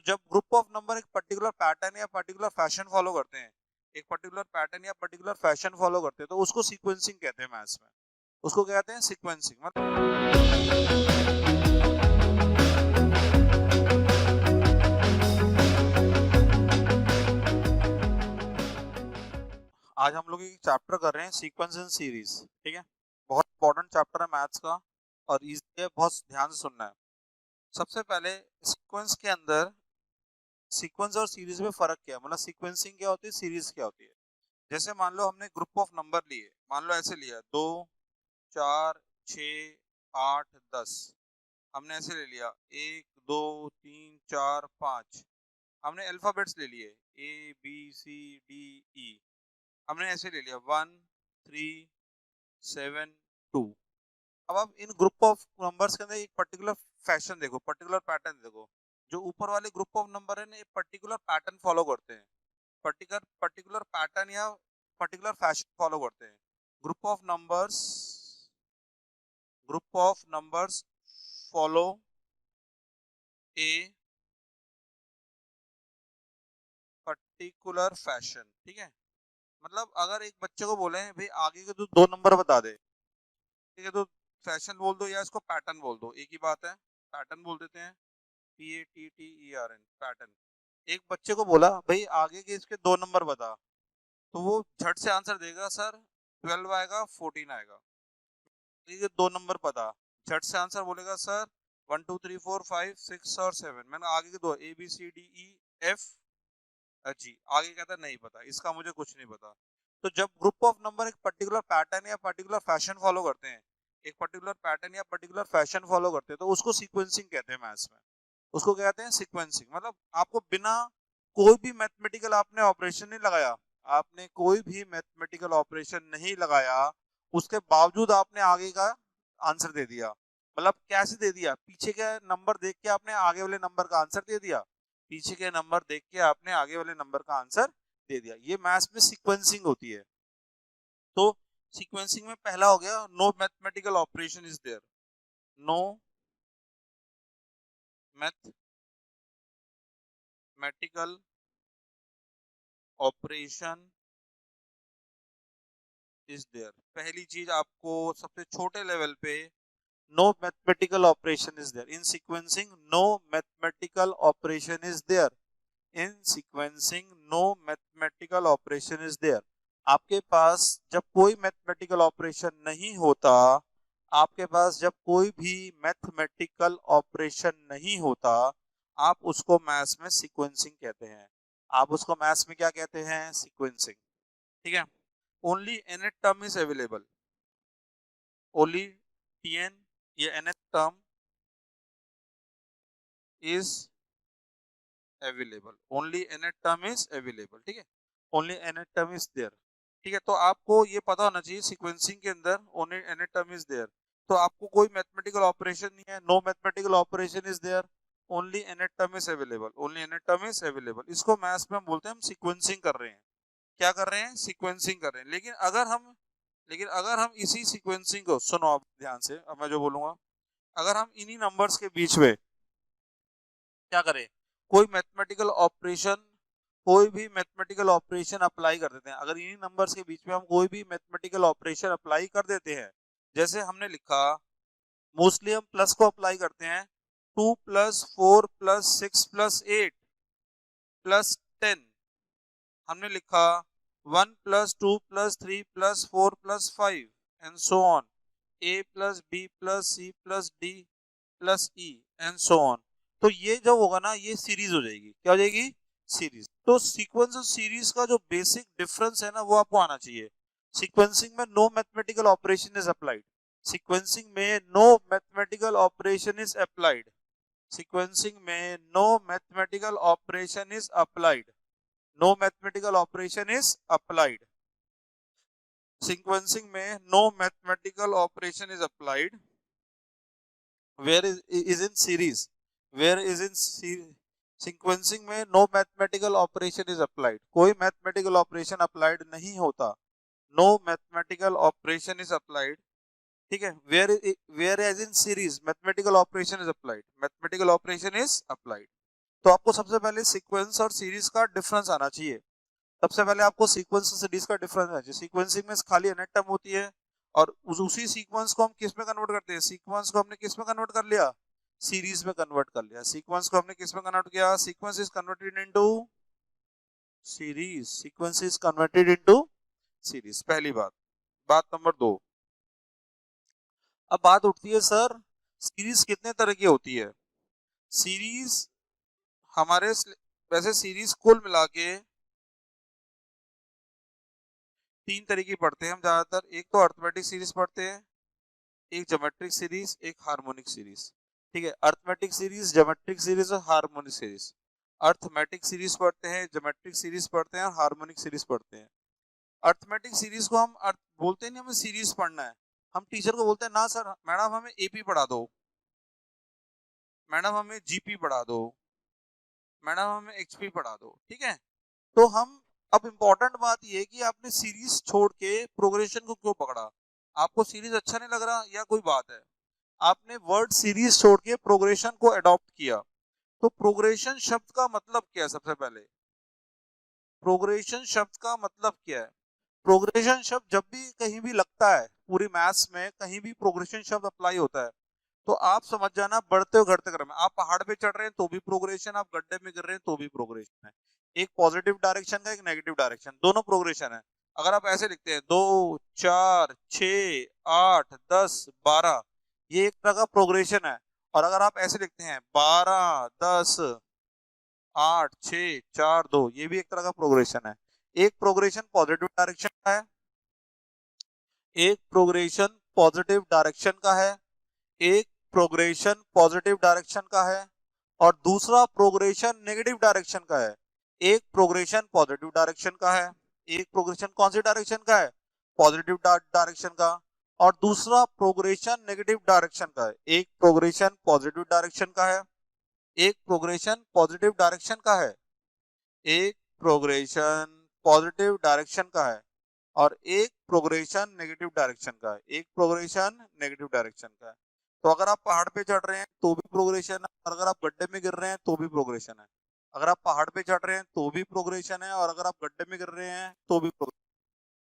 जब group of number एक particular pattern या पर्टिकुलर फैशन फॉलो करते हैं, एक पर्टिकुलर पैटर्न या पर्टिकुलर फैशन फॉलो करते हैं, तो उसको सीक्वेंसिंग कहते हैं मैथ्स में। उसको क्या कहते हैं? सीक्वेंसिंग। आज हम लोग एक चैप्टर कर रहे हैं सीक्वेंस एंड सीरीज, ठीक है। बहुत इंपॉर्टेंट चैप्टर है मैथ्स का और इजी है, बहुत ध्यान से सुनना है। सबसे पहले सीक्वेंस के अंदर सीक्वेंस और सीरीज में फर्क क्या है, मतलब सीक्वेंसिंग क्या होती है, सीरीज क्या होती है। जैसे मान लो हमने ग्रुप ऑफ नंबर लिए, मान लो ऐसे लिया 2 4 6 8 10, हमने ऐसे ले लिया 1 2 3 4 5, हमने अल्फाबेट्स ले लिए A B C D E, हमने ऐसे ले लिया 1 3 7 2। अब आप इन ग्रुप ऑफ नंबर्स के अंदर एक पर्टिकुलर फैशन देखो, पर्टिकुलर पैटर्न देखो। जो ऊपर वाले ग्रुप ऑफ नंबर है ना, एक पर्टिकुलर पैटर्न फॉलो करते हैं, पर्टिकुलर पर्टिकुलर पैटर्न या पर्टिकुलर फैशन फॉलो करते हैं। Group of numbers follow a particular fashion, ठीक है। मतलब अगर एक बच्चे को बोले भाई आगे के तो 2 नंबर बता दे, ठीक है, तो फैशन बोल दो या इसको पैटर्न बोल दो, एक ही बात है। पैटर्न बोल देते हैं, PATTERN, पैटर्न। एक बच्चे को बोला भाई आगे के इसके 2 नंबर बता, तो वो झट से आंसर देगा सर 12 आएगा 14 आएगा। आगे के 2 नंबर पता, झट से आंसर बोलेगा सर 1 2 3 4 5 6 और 7। मैंने आगे के 2 ABCDEF जी, आगे कहता नहीं पता, इसका मुझे कुछ नहीं पता। तो जब ग्रुप ऑफ नंबर एक पर्टिकुलर पैटर्न या पर्टिकुलर फैशन फॉलो करते हैं, एक पर्टिकुलर पैटर्न या पर्टिकुलर फैशन फॉलो करते हैं, तो उसको सीक्वेंसिंग कहते हैं मैथ्स में। उसको कहते हैं सीक्वेंसिंग। मतलब आपको बिना कोई भी मैथमेटिकल आपने ऑपरेशन नहीं लगाया, आपने कोई भी मैथमेटिकल ऑपरेशन नहीं लगाया, उसके बावजूद आपने आगे का आंसर दे दिया। मतलब कैसे दे दिया? पीछे के नंबर देख के आपने आगे वाले नंबर का आंसर दे दिया, पीछे के नंबर देख के आपने आगे वाले नंबर का आंसर दे दिया। ये मैथ्स में सीक्वेंसिंग होती है। तो सीक्वेंसिंग में पहला हो गया no mathematical operation is there, no mathematical operation is there. पहली चीज आपको सबसे छोटे लेवल पे no mathematical operation is there in sequencing, no mathematical operation is there in sequencing, no mathematical operation is there. आपके पास जब कोई मैथमेटिकल ऑपरेशन नहीं होता, आपके पास जब कोई भी मैथमेटिकल ऑपरेशन नहीं होता, आप उसको मैथ्स में सीक्वेंसिंग कहते हैं। आप उसको मैथ्स में क्या कहते हैं? सीक्वेंसिंग, ठीक है। Only nth term is available, only TN ये nth term is available, only nth term is available, ठीक है। Only nth term is there, ठीक है। तो आपको ये पता होना चाहिए सीक्वेंसिंग के अंदर only nth term is there. तो आपको कोई मैथमेटिकल ऑपरेशन नहीं है, no mathematical operation is there, only nth term is available, only nth term is available. इसको मैथ्स में हम बोलते हैं हम सीक्वेंसिंग कर रहे हैं। क्या कर रहे हैं? सीक्वेंसिंग कर रहे हैं। लेकिन अगर हम इसी सीक्वेंसिंग को, सुनो आप ध्यान से, अब मैं जो बोलूंगा, अगर हम इन्हीं नंबर्स के बीच में क्या करें, कोई मैथमेटिकल ऑपरेशन, कोई भी मैथमेटिकल ऑपरेशन अप्लाई कर देते हैं, अगर इन्हीं नंबर्स के बीच में हम कोई भी मैथमेटिकल ऑपरेशन अप्लाई कर देते हैं, जैसे हमने लिखा, मोस्टली हम प्लस को अप्लाई करते हैं, 2 + 4 + 6 + 8 + 10, हमने लिखा 1 + 2 + 3 + 4 + 5 and so on, A + B + C + D + E and so on. तो ये जो होगा ना, ये सीरीज हो जाएगी। क्या हो जाएगी? सीरीज। तो सीक्वेंस और सीरीज का जो बेसिक डिफरेंस है ना, वो आपको आना चाहिए। सीक्वेंसिंग में no mathematical operation is applied, sequencing में no mathematical operation is applied, sequencing में no mathematical operation is applied, no mathematical operation is applied. Sequencing में no mathematical operation is applied, where is in series, where is in sequencing में no mathematical operation is applied, कोई mathematical operation applied नहीं होता, no mathematical operation is applied, ठीक है। where as in series mathematical operation is applied, mathematical operation is applied। तो आपको सबसे पहले सीक्वेंस और सीरीज का डिफरेंस आना चाहिए। सबसे पहले आपको सीक्वेंस और सीरीज का डिफरेंस आना चाहिए। सीक्वेंसिंग में खाली अनेट टर्म होती है और उसी सीक्वेंस को हम किस में कन्वर्ट करते हैं? सीक्वेंस को हमने किस में कन्वर्ट कर लिया? सीरीज में कन्वर्ट कर लिया। सीक्वेंस को हमने किस में कन्वर्ट किया? Sequence is converted into series. Sequence is converted into series. पहली बात। बात नंबर 2, अब बात उठती है सर सीरीज कितने तरह की होती है? सीरीज हमारे वैसे सीरीज कुल मिला के 3 तरह की पढ़ते हैं हम ज्यादातर। एक तो अर्थमेटिक सीरीज पढ़ते हैं, एक ज्योमेट्रिक सीरीज, एक हार्मोनिक सीरीज। ठीक है, अर्थमेटिक सीरीज, ज्योमेट्रिक सीरीज और हार्मोनिक सीरीज। अर्थमेटिक सीरीज पढ़ते हैं, ज्योमेट्रिक सीरीज पढ़ते हैं और हार्मोनिक सीरीज पढ़ते हैं। अर्थमेटिक सीरीज को हम बोलते नहीं, हमें सीरीज पढ़ना है। हम टीचर को बोलते हैं ना सर मैडम हमें एपी पढ़ा दो, मैडम हमें जीपी पढ़ा दो, मैडम हमें एचपी पढ़ा दो। ठीक है, तो हम अब इम्पोर्टेंट बात ये है कि आपने सीरीज छोड़ के प्रोग्रेशन को क्यों पकड़ा? आपको सीरीज अच्छा नहीं लग रहा या कोई बात है? आपने वर्ड सीरीज छोड़ के प्रोग्रेशन को अडॉप्ट किया। तो प्रोग्रेशन शब्द का मतलब क्या है? सबसे पहले प्रोग्रेशन शब्द का मतलब क्या है? प्रोग्रेशन शब्द जब भी कहीं भी लगता है, पूरी मैथ्स में कहीं भी प्रोग्रेशन शब्द अप्लाई होता है, तो आप समझ जाना बढ़ते और घटते क्रम में। आप पहाड़ पे चढ़ रहे हैं तो भी प्रोग्रेशन, आप गड्ढे में गिर रहे हैं तो भी प्रोग्रेशन है। एक पॉजिटिव डायरेक्शन का, एक नेगेटिव डायरेक्शन, दोनों प्रोग्रेशन है। अगर आप ऐसे लिखते हैं 2 4 6 8 10 12, ये एक तरह का प्रोग्रेशन है। और अगर आप ऐसे लिखते हैं 12 10 8 6 4 2, ये भी एक तरह का प्रोग्रेशन है। एक प्रोग्रेशन पॉजिटिव डायरेक्शन का है, एक प्रोग्रेशन पॉजिटिव डायरेक्शन का है, एक प्रोग्रेशन पॉजिटिव डायरेक्शन का है और दूसरा प्रोग्रेशन नेगेटिव डायरेक्शन का है। एक प्रोग्रेशन पॉजिटिव डायरेक्शन का है, एक प्रोग्रेशन कौन सी डायरेक्शन का है? पॉजिटिव डायरेक्शन का। और दूसरा प्रोग्रेशन नेगेटिव डायरेक्शन का है। एक प्रोग्रेशन पॉजिटिव डायरेक्शन का है, एक प्रोग्रेशन पॉजिटिव डायरेक्शन का है, एक प्रोग्रेशन पॉजिटिव डायरेक्शन का है और एक प्रोग्रेशन नेगेटिव डायरेक्शन का है। एक प्रोग्रेशन नेगेटिव डायरेक्शन का है। तो अगर आप पहाड़ पे चढ़ रहे हैं तो भी प्रोग्रेशन है, और अगर आप गड्ढे में गिर रहे हैं तो भी प्रोग्रेशन है। अगर आप पहाड़ पे चढ़ रहे हैं तो भी प्रोग्रेशन है, और अगर आप गड्ढे में गिर रहे हैं तो भी प्रोग्रेशन।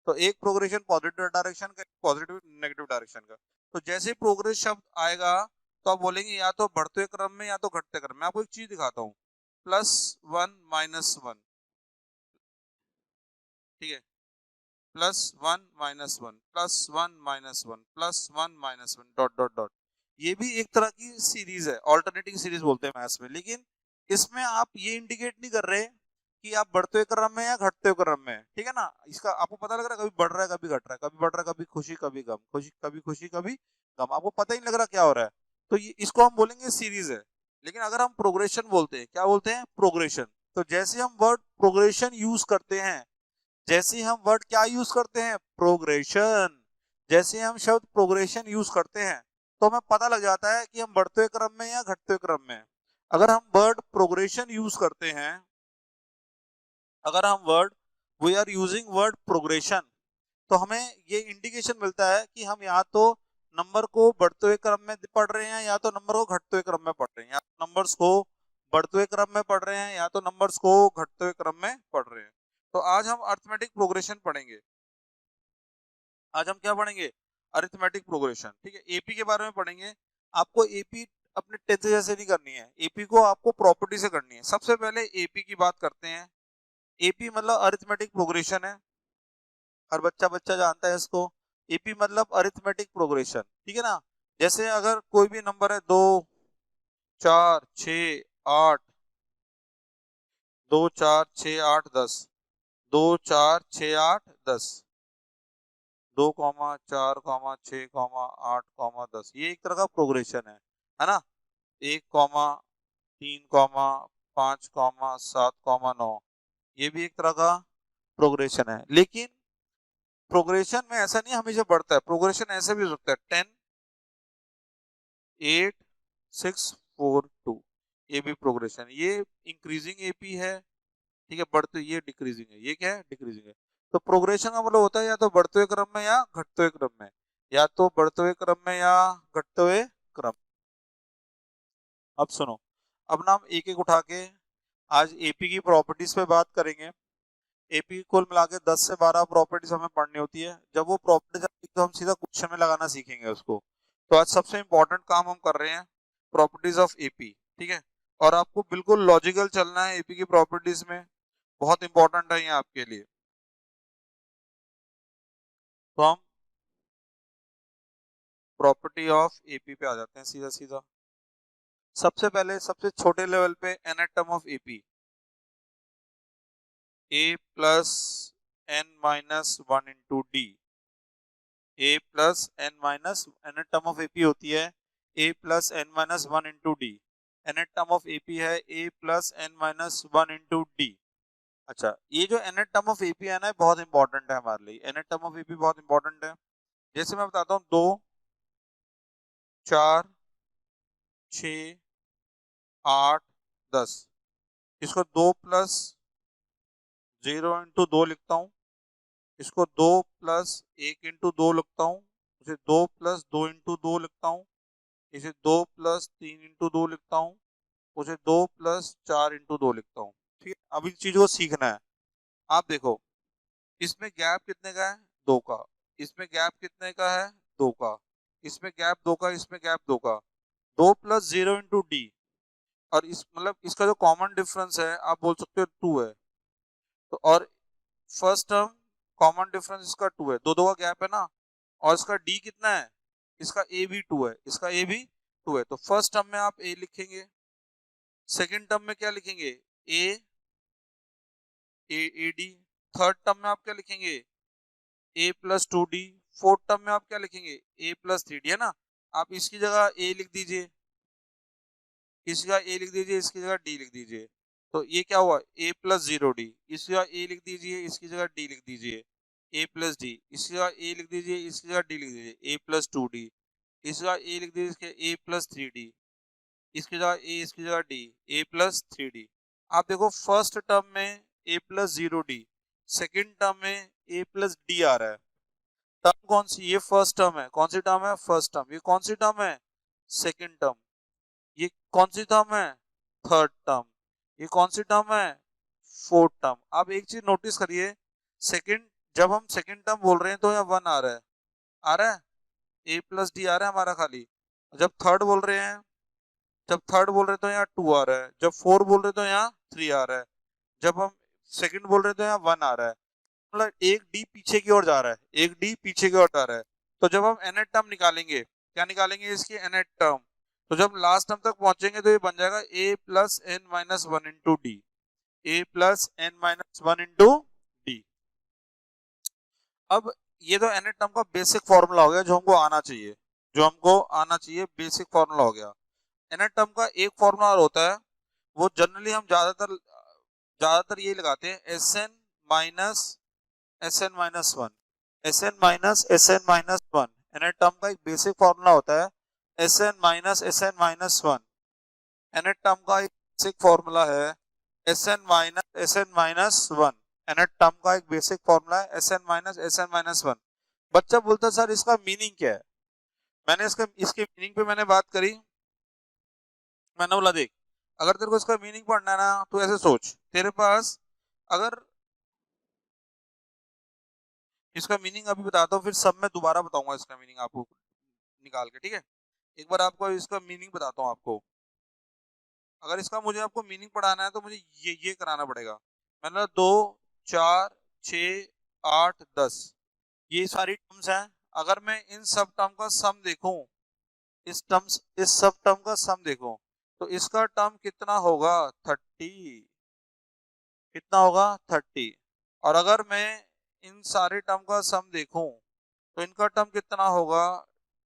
तो एक प्रोग्रेशन पॉजिटिव डायरेक्शन का, पॉजिटिव नेगेटिव डायरेक्शन का। तो जैसे प्रोग्रेस शब्द आएगा तो आप बोलेंगे या तो बढ़ते क्रम में या तो घटते क्रम में। आपको एक चीज दिखाता हूँ, +1 -1। ठीक है, +1 -1 +1 -1 +1 -1 डॉट डॉट डॉट। ये भी एक तरह की सीरीज है, ऑल्टरनेटिंग सीरीज बोलते हैं मैथ्स में। लेकिन इसमें आप ये इंडिकेट नहीं कर रहे कि आप बढ़ते हुए क्रम में या घटते हुए क्रम में। ठीक है ना, इसका आपको पता लग रहा है कभी बढ़ रहा है कभी घट रहा है, कभी बढ़ रहा है कभी खुशी कभी गम, खुशी कभी खुशी कभी गम, आपको पता ही नहीं लग रहा क्या हो रहा है। तो ये इसको हम बोलेंगे सीरीज है। लेकिन अगर हम प्रोग्रेशन बोलते हैं, क्या बोलते हैं? प्रोग्रेशन। तो जैसे हम वर्ड प्रोग्रेशन यूज करते हैं, जैसे हम वर्ड क्या यूज करते हैं? प्रोग्रेशन। जैसे हम शब्द प्रोग्रेशन यूज करते हैं तो हमें पता लग जाता है कि हम बढ़ते हुए क्रम में या घटते हुए क्रम में। अगर हम वर्ड प्रोग्रेशन यूज करते हैं, अगर हम word we are using word progression, तो हमें ये इंडिकेशन मिलता है कि हम या तो नंबर को बढ़ते हुए क्रम में पढ़ रहे हैं या तो नंबर को घटते हुए क्रम में पढ़ रहे हैं, या तो नंबर्स को बढ़ते हुए क्रम में पढ़ रहे हैं या तो नंबर्स को घटते हुए क्रम में पढ़ रहे हैं। तो आज हम अर्थमेटिक प्रोग्रेशन पढ़ेंगे। आज हम क्या पढ़ेंगे? Arithmetic progression. ठीक है, एपी के बारे में पढ़ेंगे। आपको एपी अपने टेंथ जैसे नहीं करनी है, एपी को आपको प्रॉपर्टी से करनी है। सबसे पहले एपी की बात करते हैं। एपी मतलब अरिथमेटिक प्रोग्रेशन है, हर बच्चा बच्चा जानता है इसको। एपी मतलब अरिथमेटिक प्रोग्रेशन। ठीक है ना, जैसे अगर कोई भी नंबर है 2 4 6 8, 2 4 6 8 10, 2 4 6 8 10, 2,4,6,8,10, ये एक तरह का प्रोग्रेशन है ना। 1,3,5,7,9, ये भी एक तरह का प्रोग्रेशन है। लेकिन प्रोग्रेशन में ऐसा नहीं हमेशा बढ़ता है, प्रोग्रेशन ऐसे भी हो सकता है 10 8 6 4 2, ये भी प्रोग्रेशन। ये इंक्रीजिंग एपी है। ठीक है, बढ़ते, ये डिक्रीजिंग है। ये क्या है? डिक्रीजिंग है। तो प्रोग्रेशन का मतलब होता है या तो बढ़ते हुए क्रम में या घटते हुए क्रम में, या तो बढ़ते हुए क्रम में या घटते हुए क्रम। अब सुनो, अब नाम एक एक उठा के आज एपी की प्रॉपर्टीज पे बात करेंगे। एपी कुल मिला के 10 से 12 प्रॉपर्टीज हमें पढ़नी होती है। जब वो प्रॉपर्टीज तो हम सीधा क्वेश्चन में लगाना सीखेंगे उसको। तो आज सबसे इंपॉर्टेंट काम हम कर रहे हैं प्रॉपर्टीज ऑफ एपी, ठीक है। और आपको बिल्कुल लॉजिकल चलना है एपी की प्रॉपर्टीज में, बहुत इंपॉर्टेंट है ये आपके लिए। तो हम प्रॉपर्टी ऑफ एपी पे आ जाते हैं सीधा सीधा। सबसे पहले सबसे छोटे लेवल पे nth term of AP, a plus N minus one into D. A plus N minus, nth term of AP होती है a plus N minus one into d. Nth term of AP है a plus N minus one into d. अच्छा, ये जो anatum of AP है ना, बहुत important है हमारे लिए। एनाटम ऑफ एपी बहुत इंपॉर्टेंट है। जैसे मैं बताता हूँ, 2 4 6 8 10, इसको 2 प्लस 0 इंटू 2 लिखता हूँ। इसको 2 प्लस 1 इंटू 2 लिखता हूँ। इसे 2 प्लस 2 इंटू 2 लिखता हूँ। इसे 2 प्लस 3 इंटू 2 लिखता हूँ। उसे 2 प्लस 4 इंटू 2 लिखता हूँ। ठीक है, अब इन चीजों को सीखना है। आप देखो, इसमें गैप कितने का है? 2 का। इसमें गैप कितने का है? 2 का। इसमें गैप 2 का, इसमें गैप 2 का। 2 प्लस 0 इंटू डी, और इस मतलब इसका जो कॉमन डिफरेंस है आप बोल सकते हो 2 है। तो और फर्स्ट टर्म कॉमन डिफरेंस इसका 2 है, दो दो का गैप है ना। और इसका डी कितना है? इसका ए भी 2 है, इसका ए भी 2 है। तो फर्स्ट टर्म में आप ए लिखेंगे, सेकंड टर्म में क्या लिखेंगे? A a a d. Third term में आप क्या लिखेंगे? A plus two d. Fourth term में आप क्या लिखेंगे? ए प्लस थ्री डी, है ना। आप इसकी जगह ए लिख दीजिए, इसकी जगह ए लिख दीजिए, इसकी जगह डी लिख दीजिए। तो ये क्या हुआ? ए प्लस जीरो डी। इसकी जगह ए लिख दीजिए, इसकी जगह डी लिख दीजिए। ए प्लस डी, इसकी जगह ए लिख दीजिए, इसकी जगह डी लिख दीजिए। ए प्लस टू डी, इसकी जगह ए लिख दीजिए, इसके ए प्लस थ्री डी, इसकी जगह ए, इसकी जगह डी। ए प्लस थ्री डी। आप देखो, फर्स्ट टर्म में a plus zero d, second term में ए प्लस डी आ रहा है। टर्म कौन सी? ये फर्स्ट टर्म है। कौन सी टर्म है? First term. ये कौन सी टर्म है? Second term. ये कौन सी टर्म है? Third term. ये कौन सी टर्म है? Fourth term. आप एक चीज नोटिस करिए, सेकंड, जब हम सेकंड टर्म बोल रहे हैं तो यहाँ वन आ रहा है, आ रहा है, ए प्लस डी आ रहा है हमारा खाली। जब थर्ड बोल रहे हैं, जब थर्ड बोल रहे हैं तो यहाँ टू आ रहा है। जब फोर बोल रहे हैं तो यहाँ थ्री आ रहा है। जब हम सेकंड बोल रहे हैं तो यहाँ वन आ रहा है। मतलब एक डी पीछे की ओर जा रहा है, एक डी पीछे की ओर जा रहा है। तो जब हम nth टर्म निकालेंगे, क्या निकालेंगे? इसकी nth टर्म। तो जब लास्ट टर्म तक पहुंचेंगे तो ये बन जाएगा a plus N minus one into D. A plus N minus one into D. अब ये तो nth टर्म का बेसिक फॉर्मूला हो गया जो हमको आना चाहिए, जो हमको आना चाहिए, बेसिक फॉर्मूला हो गया। nth टर्म का एक फॉर्मूला और होता है, वो जनरली हम ज्यादातर ज्यादातर ये लगाते हैं, S N minus S N minus one. S N minus S N minus one nth term का एक बेसिक फॉर्मूला होता है, S N minus S N minus one. nth term का एक बेसिक फॉर्मूला है S N minus S N minus one. nth term का एक basic formula है S N minus S N minus one. बच्चा बोलता है सर इसका मीनिंग क्या है? मैंने इसके मीनिंग पे मैंने बात करी। मैंने बोला देख, अगर तेरे को इसका मीनिंग पढ़ना है ना, तो ऐसे सोच, तेरे पास अगर इसका मीनिंग अभी बताता हूँ, फिर सब मैं दोबारा बताऊंगा इसका मीनिंग आपको निकाल के, ठीक है। एक बार आपको इसका मीनिंग बताता हूँ आपको। अगर इसका मुझे आपको मीनिंग पढ़ाना है तो मुझे ये कराना पड़ेगा। मतलब 2 4 6 8 10, ये सारी टर्म्स हैं। अगर मैं इन सब टर्म का सम देखूं, इस सब टर्म का सम देखूं, तो इसका टर्म कितना होगा? 30। कितना होगा? 30। और अगर मैं इन सारे टर्म का सम देखूं, तो इनका टर्म कितना होगा?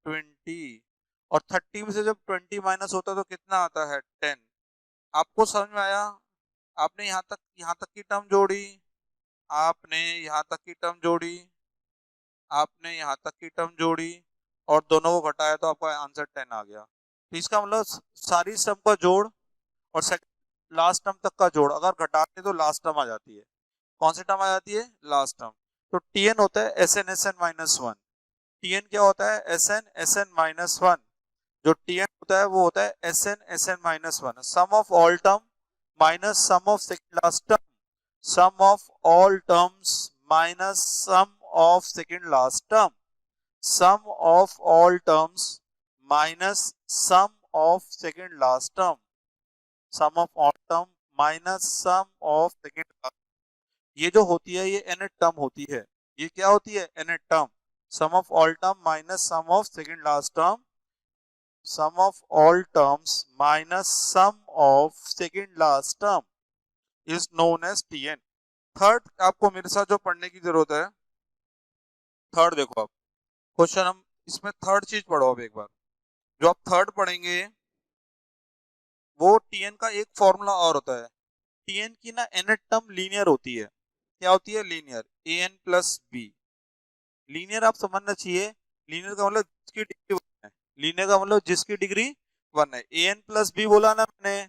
20। और 30 में से जब 20 माइनस होता है तो कितना आता है? 10। आपको समझ में आया? आपने यहाँ तक की टर्म जोड़ी, आपने यहाँ तक की टर्म जोड़ी, आपने यहाँ तक की टर्म जोड़ी, और दोनों को घटाया तो आपका आंसर 10 आ गया। तो इसका मतलब सारी टर्म का जोड़ और लास्ट टर्म तक का जोड़ अगर घटाते तो लास्ट टर्म आ जाती है। कौन सी टर्म आ जाती है? Last term. तो टीएन होता है S N minus one. TN क्या होता है? S N minus one. जो टीएन होता है वो होता है S N minus one, sum of all term minus sum of second last term, sum of all terms minus sum of second last term, sum of all terms minus sum of second last term, sum of all term minus sum of second last. ये जो होती है ये nth term होती है। ये क्या होती है? nth term. Sum of all term minus sum of second last term, sum of all terms minus sum of second last term is known as Tn। Third आपको मेरे साथ जो पढ़ने की जरूरत है, थर्ड देखो आप क्वेश्चन, हम इसमें थर्ड चीज पढ़ो अब एक बार। जो आप थर्ड पढ़ेंगे वो Tn का एक फॉर्मूला और होता है। Tn की ना nth टर्म लीनियर होती है। क्या होती है? Linear. an plus B. Linear आप समझना चाहिए, लीनियर का मतलब जिसकी डिग्री 1 है, लीनियर का मतलब जिसकी डिग्री 1 है। an प्लस बी बोला ना मैंने,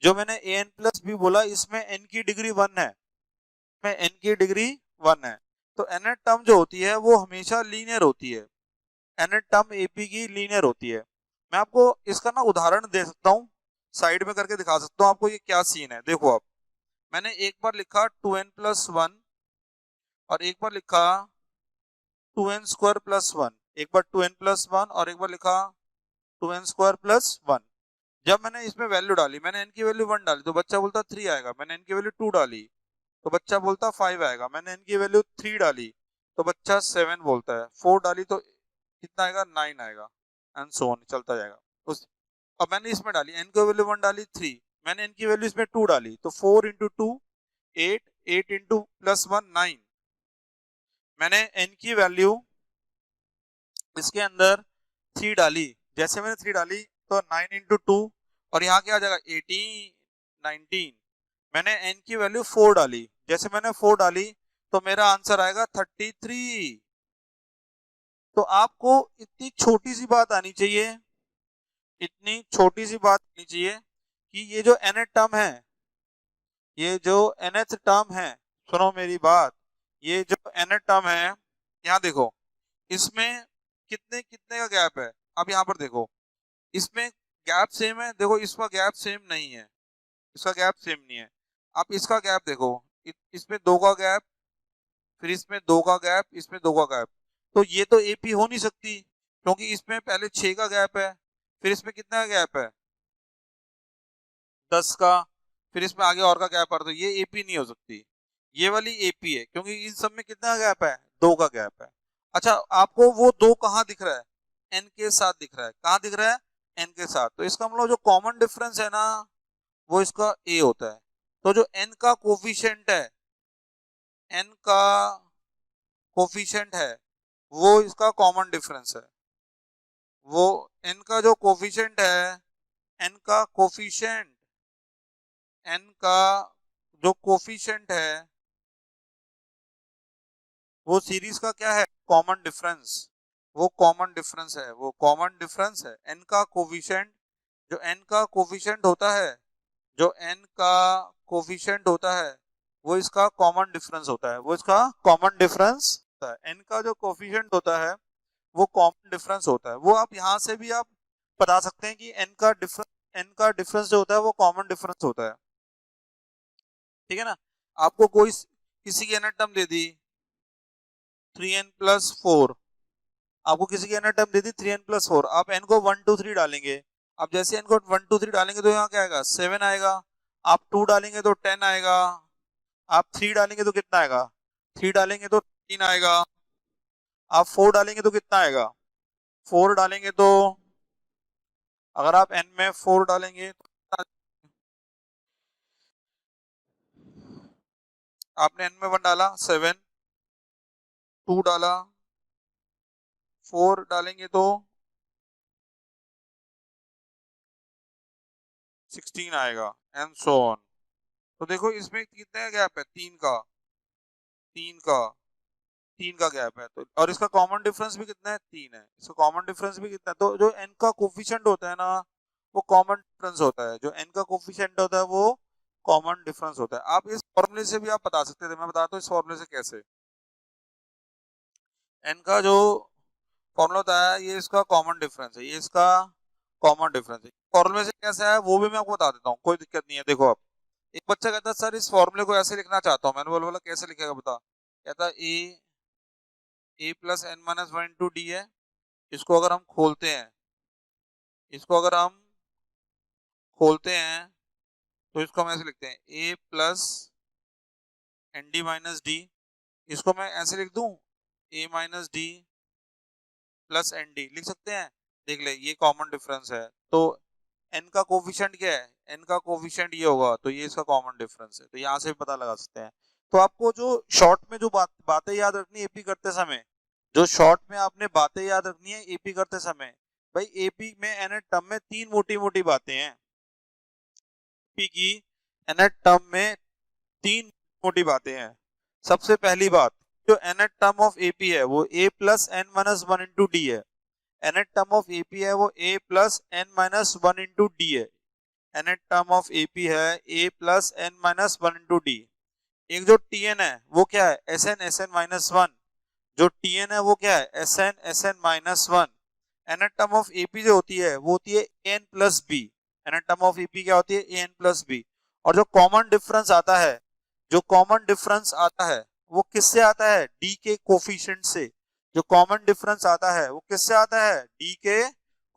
जो मैंने an प्लस बी बोला इसमें n की डिग्री 1 है, इसमें n की डिग्री 1 है। तो nth टर्म जो होती है वो हमेशा लीनियर होती है, nth टर्म AP की लीनियर होती है। मैं आपको इसका ना उदाहरण दे सकता हूँ, साइड में करके दिखा सकता हूँ आपको ये क्या सीन है। देखो आप, मैंने एक बार लिखा 2n प्लस 1 और एक बार लिखा 2n स्क्वायर प्लस 1, एक बार 2n प्लस 1 और एक बार लिखा 2n स्क्वायर प्लस 1। जब मैंने इसमें वैल्यू डाली, मैंने n की वैल्यू 1 डाली तो बच्चा बोलता 3 आएगा, मैंने n की वैल्यू 2 डाली तो बच्चा बोलता 5 आएगा, मैंने n की वैल्यू 3 डाली तो बच्चा 7 बोलता है, 4 डाली तो कितना आएगा? 9 आएगा, एंड सो ऑन चलता जाएगा। उस अब मैंने इसमें डाली n की वैल्यू 1 डाली 3, मैंने n की वैल्यू इसमें 2 डाली तो 4 इंटू 2 8, 8 इंटू प्लस 1 9। मैंने n की वैल्यू इसके अंदर 3 डाली, जैसे मैंने 3 डाली तो 9 इंटू 2 और यहाँ क्या आ जाएगा? 18, 19। मैंने n की वैल्यू 4 डाली, जैसे मैंने 4 डाली तो मेरा आंसर आएगा 33। तो आपको इतनी छोटी सी बात आनी चाहिए, इतनी छोटी सी बात आनी चाहिए कि ये जो nth टर्म है, ये जो nth टर्म है, सुनो मेरी बात, ये जो nth टर्म है यहाँ देखो, इसमें कितने कितने का गैप है। अब यहाँ पर देखो, इसमें गैप सेम है, देखो इसका गैप सेम नहीं है, इसका गैप सेम नहीं है। आप इसका गैप देखो, इसमें 2 का गैप, फिर इसमें 2 का गैप, इसमें 2 का गैप, तो ये तो एपी हो नहीं सकती क्योंकि इसमें पहले 6 का गैप है, फिर इसमें कितना का गैप है? 10 का, फिर इसमें आगे और का गैप आ रहा, तो ये एपी नहीं हो सकती। ये वाली एपी है क्योंकि इन सब में कितना गैप है? 2 का गैप है। अच्छा, आपको वो 2 कहाँ दिख रहा है? एन के साथ दिख रहा है। कहाँ दिख रहा है? एन के साथ। तो इसका मतलब जो कॉमन डिफरेंस है ना वो इसका ए होता है। तो जो एन का कोफिशिएंट है, एन का कोफिशिएंट है वो इसका कॉमन डिफरेंस है। वो एन का जो कोफिशिएंट है, एन का कोफिशिएंट, एन का जो कोफिशिएंट है वो सीरीज का क्या है? Common difference. वो कॉमन डिफरेंस है, वो कॉमन डिफरेंस है। एन का कोफिशिएंट, जो एन का कोफिशिएंट होता है, जो एन का कोफिशिएंट होता है वो इसका कॉमन डिफरेंस होता है, वो इसका कॉमन डिफरेंस होता है। एन का जो कोफिशिएंट होता है वो कॉमन डिफरेंस होता है। वो आप यहाँ से भी आप बता सकते हैं कि एन का डिफरेंस जो होता है वो कॉमन डिफरेंस होता है। ठीक है ना? आपको कोई किसी की एन टर्म दे दी 3n प्लस 4, आपको किसी की एन टर्म दे दी 3n प्लस 4, आप n को 1 2 3 डालेंगे। अब जैसे n को 1 2 3 डालेंगे तो यहाँ क्या आएगा? 7 आएगा। आप 2 डालेंगे तो 10 आएगा। आप 3 डालेंगे तो कितना आएगा? 3 डालेंगे तो 3 आएगा। आप 4 डालेंगे तो कितना आएगा? 4 डालेंगे तो, अगर आप n में 4 डालेंगे तो आपने n में 1 डाला 7, 2 डाला, 4 डालेंगे तो 16 आएगा, एंड सो ऑन। तो देखो इसमें कितने का गैप है? 3 का, 3 का, 3 का गैप है। तो और इसका कॉमन डिफरेंस भी कितना है? 3 है। इसका कॉमन डिफरेंस भी कितना है? तो जो n का कोफिशिएंट होता है ना वो कॉमन डिफरेंस होता है, जो n का कोफिशिएंट होता है वो कॉमन डिफरेंस होता है। आप इस फॉर्मूले से भी आप बता सकते थे, मैं बताता हूँ इस फॉर्मूले से कैसे। n का जो फॉर्मूला होता है ये इसका कॉमन डिफरेंस है, ये इसका कॉमन डिफरेंस है। फॉर्मूले से कैसे है वो भी मैं आपको बता देता हूँ, कोई दिक्कत नहीं है। देखो आप एक बच्चा कहता सर इस फॉर्मूले को ऐसे लिखना चाहता हूँ, मैंने बोला कैसे लिखेगा बता, कहता a plus N minus one into d है, इसको अगर हम खोलते हैं, इसको अगर हम खोलते हैं तो इसको हम ऐसे लिखते हैं a plus n d minus d, इसको मैं ऐसे लिख दूं a minus D plus n d लिख सकते हैं। देख ले ये कॉमन डिफरेंस है, तो एन का कोफिशिएंट क्या है, एन का कोफिशिएंट ये होगा, तो ये इसका कॉमन डिफरेंस है, तो यहाँ से भी पता लगा सकते हैं। तो आपको जो शॉर्ट में जो बातें याद रखनी है एपी करते समय, जो शॉर्ट में आपने बातें याद रखनी है एपी करते समय, भाई एपी में एन टर्म में तीन मोटी मोटी बातें हैं, एपी की एन टर्म में तीन मोटी बातें हैं। सबसे पहली बात, जो एन टर्म ऑफ एपी है वो a plus N minus one into d है, एन टर्म ऑफ एपी है वो a plus N minus one into d है, एन टर्म ऑफ एपी है a plus N minus one into d. एक जो t n है वो क्या है, एस एन माइनस वन, जो टीएन है वो क्या है, S N minus one. N term of AP जो होती है वो होती है N plus B, N term of AP क्या होती है, एन प्लस बी। और जो कॉमन डिफरेंस आता है, जो कॉमन डिफरेंस आता है वो किससे आता है, डी के कोफिशिएंट से। जो कॉमन डिफरेंस आता है वो किससे आता है, डी के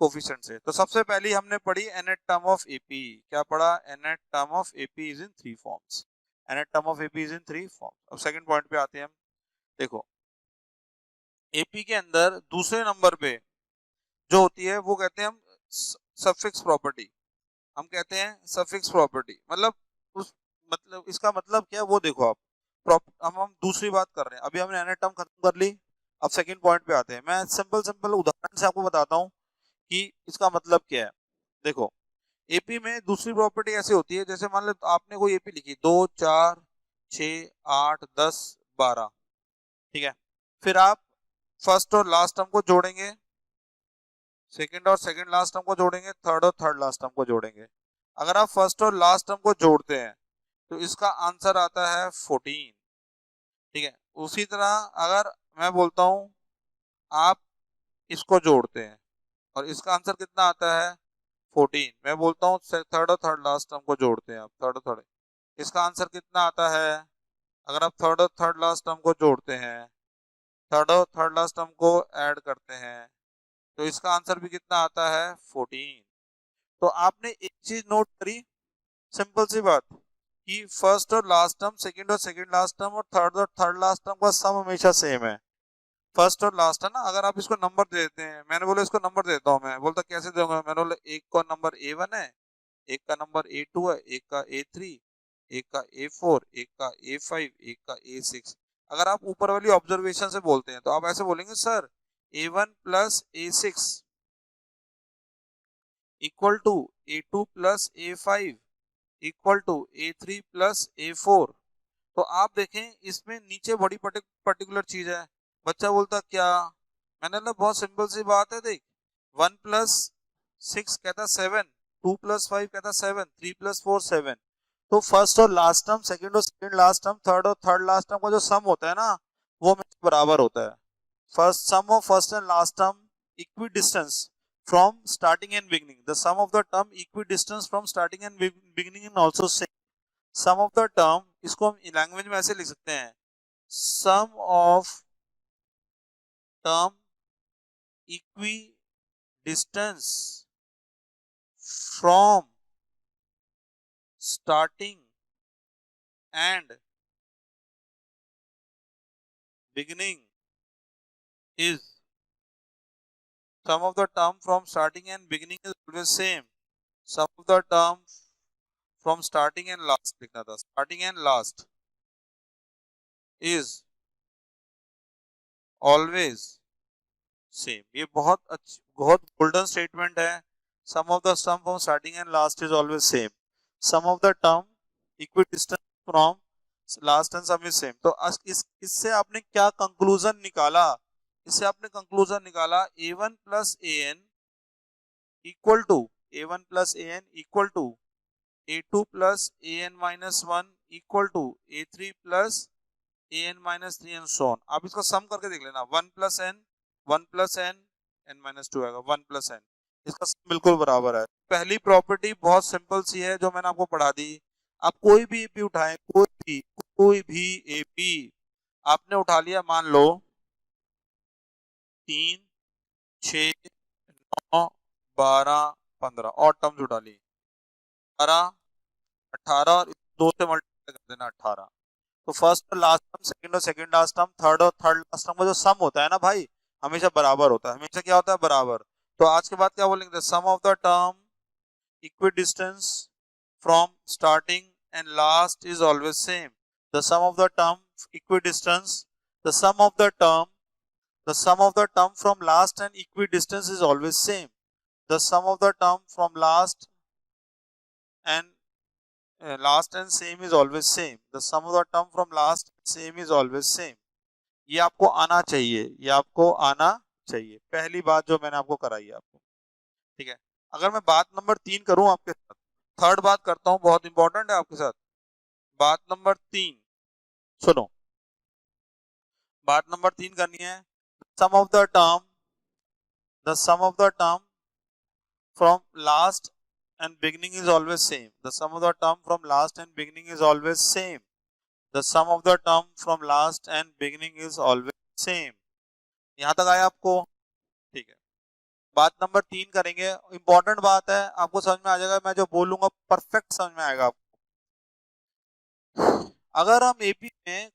कोफिशिएंट से। तो सबसे पहली हमने पढ़ी एन टर्म ऑफ एपी, क्या पढ़ा, N term of AP is in three forms, N term of AP is in three forms. अब सेकंड पॉइंट पे आते हैं हम, देखो एपी के अंदर दूसरे नंबर पे जो होती है वो कहते हैं हम सफिक्स प्रॉपर्टी, हम कहते हैं सफिक्स प्रॉपर्टी। मतलब उस मतलब इसका मतलब क्या है वो देखो आप, हम दूसरी बात कर रहे हैं, अभी हमने एन टर्म खत्म कर ली, अब सेकंड पॉइंट पे आते हैं। मैं सिंपल सिंपल उदाहरण से आपको बताता हूँ कि इसका मतलब क्या है। देखो एपी में दूसरी प्रॉपर्टी ऐसी होती है, जैसे मान लो आपने कोई एपी लिखी 2 4 6 8 10 12, ठीक है, फिर आप फर्स्ट और लास्ट टर्म को जोड़ेंगे, सेकंड और सेकंड लास्ट टर्म को जोड़ेंगे, थर्ड और थर्ड लास्ट टर्म को जोड़ेंगे। अगर आप फर्स्ट और लास्ट टर्म को जोड़ते हैं तो इसका आंसर आता है 14, ठीक है। उसी तरह अगर मैं बोलता हूं आप इसको जोड़ते हैं और इसका आंसर कितना आता है 14, मैं बोलता हूँ थर्ड और थर्ड लास्ट टर्म को जोड़ते हैं आप, थर्ड और थर्ड, इसका आंसर कितना आता है, अगर आप थर्ड और थर्ड लास्ट टर्म को जोड़ते हैं, थर्ड और थर्ड लास्ट टर्म को ऐड करते हैं, तो इसका आंसर भी कितना आता है 14। तो आपने एक चीज नोट करी, सिंपल सी बात, कि फर्स्ट और लास्ट टर्म, सेकंड और सेकंड लास्ट टर्म और थर्ड लास्ट टर्म का सम हमेशा सेम है, फर्स्ट और लास्ट है ना। अगर आप इसको नंबर दे देते हैं, मैंने बोला इसको नंबर देता हूँ, मैं बोलता कैसे दूंगा, मैंने बोला एक का नंबर A1 है, एक का नंबर A2 है, एक का A3, एक का A4, एक का A5, एक का A6। अगर आप ऊपर वाली ऑब्जर्वेशन से बोलते हैं तो आप ऐसे बोलेंगे sir A1 plus A6 equal to A2 plus A5 equal to A3 plus A4। तो आप देखें इसमें नीचे बड़ी पर्टिकुलर चीज है, बच्चा बोलता क्या, मैंने बोला बहुत सिंपल सी बात है, देख 1 प्लस 6 कहता 7, 2 प्लस 5 कहता 7, 3 प्लस 4 7। तो फर्स्ट और लास्ट टर्म, सेकंड और सेकंड लास्ट टर्म, थर्ड और थर्ड लास्ट टर्म का जो सम होता है ना वो हमेशा बराबर होता है। First sum of first and last term equidistance from starting and beginning, the sum of the term equidistance from starting and beginning in also same. Sum of the term, इसको हम language में ऐसे लिख सकते हैं, sum of term equidistance from starting and beginning is, sum of the term from starting and beginning is always same, sum of the term from starting and last लिखना था, starting and last is always same। ये बहुत अच्छी, बहुत golden statement है, sum of the sum from starting and last is always same, sum of the term equidistant from last and sum is same। तो इससे आपने क्या कंक्लूजन निकाला, इससे आपने कंक्लूजन निकाला a1 plus an equal to a1 plus an equal to a2 plus an minus one equal to a3 plus an minus three and so on. आप इसको सम करके देख लेना, 1 plus n n minus two आएगा, 1 plus n, इसका सम बिल्कुल बराबर है। पहली प्रॉपर्टी बहुत सिंपल सी है जो मैंने आपको पढ़ा दी, आप कोई भी एपी उठाएं, कोई भी एपी आपने उठा लिया, मान लो 3, 6, 9, 12, 15 और टर्म्स उठा ली, 12, 18 और 2 से मल्टीप्लाई कर देना 18। तो फर्स्ट और लास्ट टर्म, सेकंड और सेकंड लास्ट टर्म, थर्ड और थर्ड लास्ट टर्म का जो सम होता है ना भाई, हमेशा बराबर होता है। हमेशा क्या होता है? बराबर। तो आज के बाद क्या बोलेंगे? Sum of the term equidistance from starting and last is always same. The sum of the term equidistance, the sum of the term, the sum of the term from last and equidistance is always same. The sum of the term from and last and same is always same. The sum of the term from last same is always same. ये आपको आना चाहिए, ये आपको आना चाहिए। पहली बात जो मैंने आपको कराई है आपको, ठीक है। अगर मैं बात नंबर 3 करूं आपके साथ, थर्ड बात करता हूं, बहुत इंपॉर्टेंट है आपके साथ। बात नंबर 3 सुनो, बात नंबर 3 करनी है। Sum of the term, the sum of the term from last and beginning is always same. The sum of the term from last and beginning is always same. The sum of the term from last and beginning is always same. यहां तक आया आपको? ठीक है। बात number 3 करेंगे, important बात है, आपको समझ में आ जाएगा, मैं जो बोलूंगा परफेक्ट समझ में आएगा आपको। अगर हम एपी में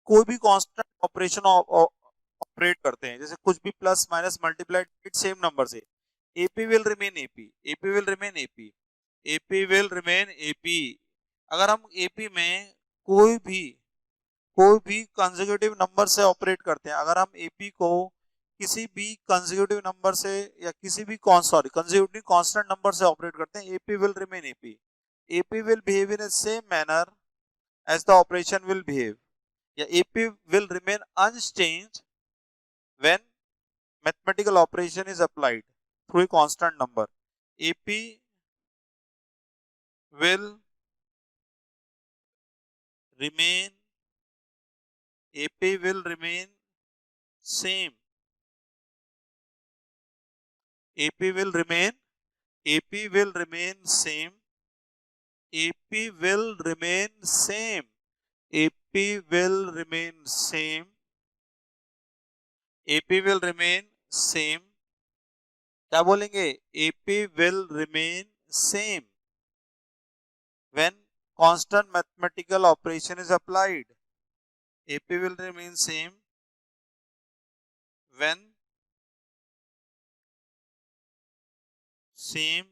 कोई भी कांस्टेंट ऑपरेशन ऑपरेट करते हैं, जैसे कुछ भी plus minus multiply same number से, AP will remain AP, AP will remain AP, AP will remain AP. अगर हम एपी में कोई भी कंसेक्यूटिव नंबर से ऑपरेट करते हैं, अगर हम एपी को किसी भी कंसेक्यूटिव नंबर से या किसी भी कंसेक्यूटिव कांस्टेंट नंबर से ऑपरेट करते हैं, AP will remain AP. AP will behave in same manner as the operation will behave, या AP will remain unchanged when mathematical operation is applied through a constant number. AP will remain AP will remain same. AP will remain AP will remain same. AP will remain same. AP will remain same. AP will remain same. क्या बोलेंगे? AP will remain same when constant mathematical operation is applied. AP will remain same when same,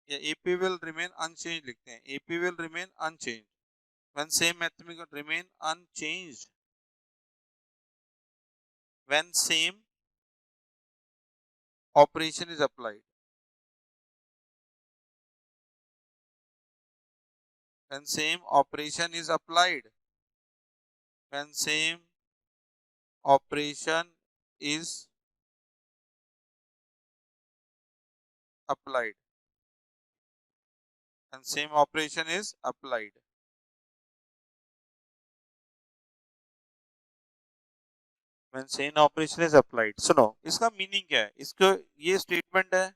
या AP will remain unchanged लिखते हैं, AP will remain unchanged when same mathematical remain unchanged when same operation is applied, when same operation is applied, when same operation is applied, and same operation is applied. When same operation is applied. सुनो, इसका meaning क्या है? इसको, ये statement है,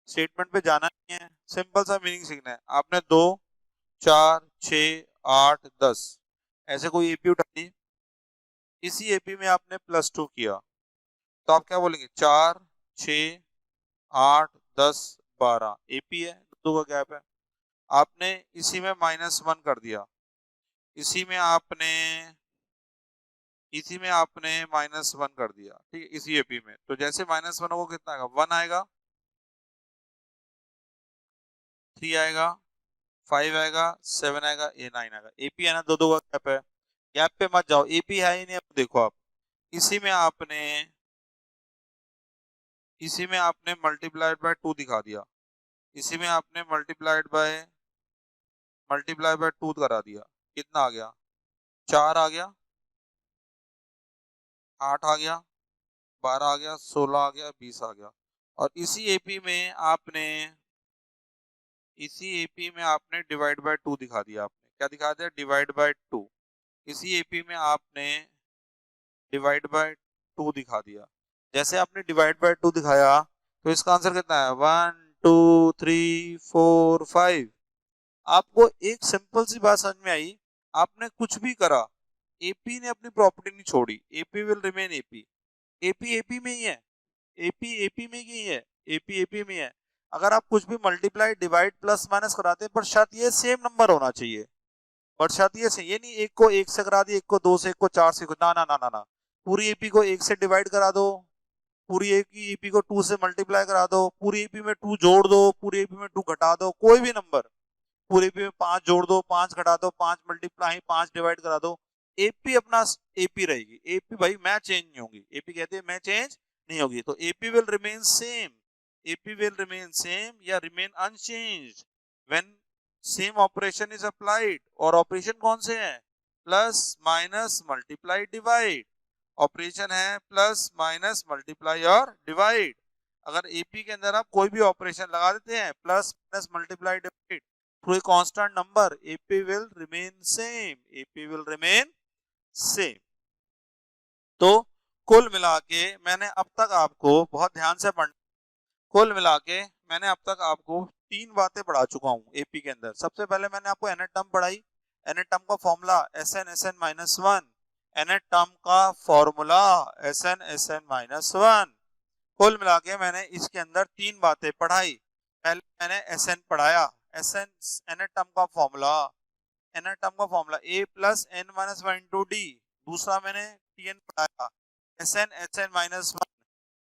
statement पे जाना नहीं है, सिंपल सा मीनिंग सीखना है आपने। 2, 4, 6, 8, 10 ऐसे कोई एपी उठा ली, इसी एपी में आपने +2 किया, तो आप क्या बोलेंगे? 4, 6, 8, 10, 12 एपी है, दो का गैप है। आपने इसी में -1 कर दिया, इसी में आपने -1 कर दिया, ठीक है, इसी एपी में। तो जैसे -1 होगा कितना आएगा? 1 आएगा, 3 आएगा, 5 आएगा, 7 आएगा, ये 9 आएगा। एपी है ना, दो का गैप है, गैप पे मत जाओ, एपी है ही नहीं। अब देखो आप, इसी में आपने मल्टीप्लाइड बाय 2 दिखा दिया, इसी में आपने मल्टीप्लाइड बाय 2 करा दिया, कितना आ गया? 4 आ गया, 8 आ गया, 12 आ गया, 16 आ गया, 20 आ गया। और इसी एपी में आपने डिवाइड बाय 2 दिखा दिया। आपने क्या दिखा दिया? Divide by 2। इसी एपी में आपने डिवाइड बाय 2 दिखा दिया। जैसे आपने डिवाइड बाय 2 दिखाया, तो इसका आंसर कितना है? 1 2 3 4 5। आपको एक सिंपल सी बात समझ में आई, आपने कुछ भी करा, एपी ने अपनी प्रॉपर्टी नहीं छोड़ी, AP will remain AP. AP AP में ही है, एपी एपी में ही है, एपी एपी में है। अगर आप कुछ भी मल्टीप्लाई डिवाइड प्लस माइनस कराते हैं, पर शर्त ये सेम नंबर होना चाहिए। पर शर्त ये नहीं एक को एक से करा दिया, एक को दो से, एक को चार से, ना ना ना ना ना। पूरी एपी को एक से डिवाइड करा दो, पूरी एपी को टू से मल्टीप्लाई करा दो, पूरी एपी में टू जोड़ दो, पूरी एपी में टू घटा दो, कोई भी नंबर। पूरी एपी में पांच जोड़ दो, पांच घटा दो, पांच मल्टीप्लाई, पांच डिवाइड करा दो, एपी अपना एपी रहेगी। एपी भाई मैच चेंज नहीं होगी, एपी कहते हैं मैच चेंज नहीं होगी, तो AP will remain same. AP will remain same या remain unchanged when same operation is applied. और ऑपरेशन कौन से हैं? Plus minus multiply divide. Operation है प्लस माइनस मल्टीप्लाई और डिवाइड। अगर एपी के अंदर आप कोई भी ऑपरेशन लगा देते हैं, plus minus multiply divide through a constant number, AP will remain same, AP will remain same. तो कुल मिला के मैंने अब तक आपको बहुत ध्यान से पढ़ना, कुल मिला के मैंने अब तक आपको तीन बातें पढ़ा चुका हूँ एपी के अंदर। सबसे पहले मैंने आपको एनएट टर्म पढ़ाई, एनएट टर्म का formula s N minus one, nth term का फॉर्मूला एस एन -1। कुल मिला के मैंने इसके अंदर तीन बातें पढ़ाई। पहले मैंने एस एन पढ़ाया, एस एन एनएट टर्म का फॉर्मूला, एनएट टर्म का formula a plus N minus one into d. दूसरा मैंने टी एन पढ़ाया, एस एन माइनस वन।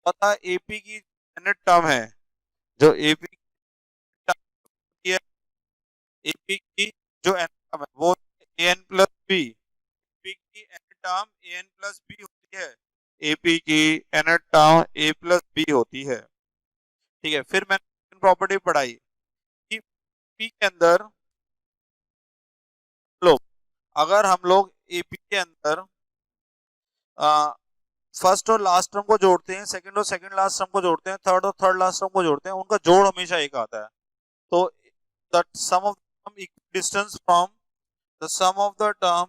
पता एपी की एनएट टर्म है, जो एपी की है, एपी की जो एनएट टर्म है वो ए एन प्लस बी। एपी की एनएट टर्म ए एन प्लस बी होती है, एपी की एनएट टर्म ए प्लस बी होती है। ठीक है, फिर मैंने प्रॉपर्टी पढ़ाई कि पी के अंदर लोग, अगर हम लोग एपी के अंदर फर्स्ट और लास्ट टर्म को जोड़ते हैं, सेकंड और सेकंड लास्ट टर्म को जोड़ते हैं, थर्ड और थर्ड लास्ट टर्म को जोड़ते हैं, उनका जोड़ हमेशा एक आता है। तो the sum of the equidistance from the sum of the term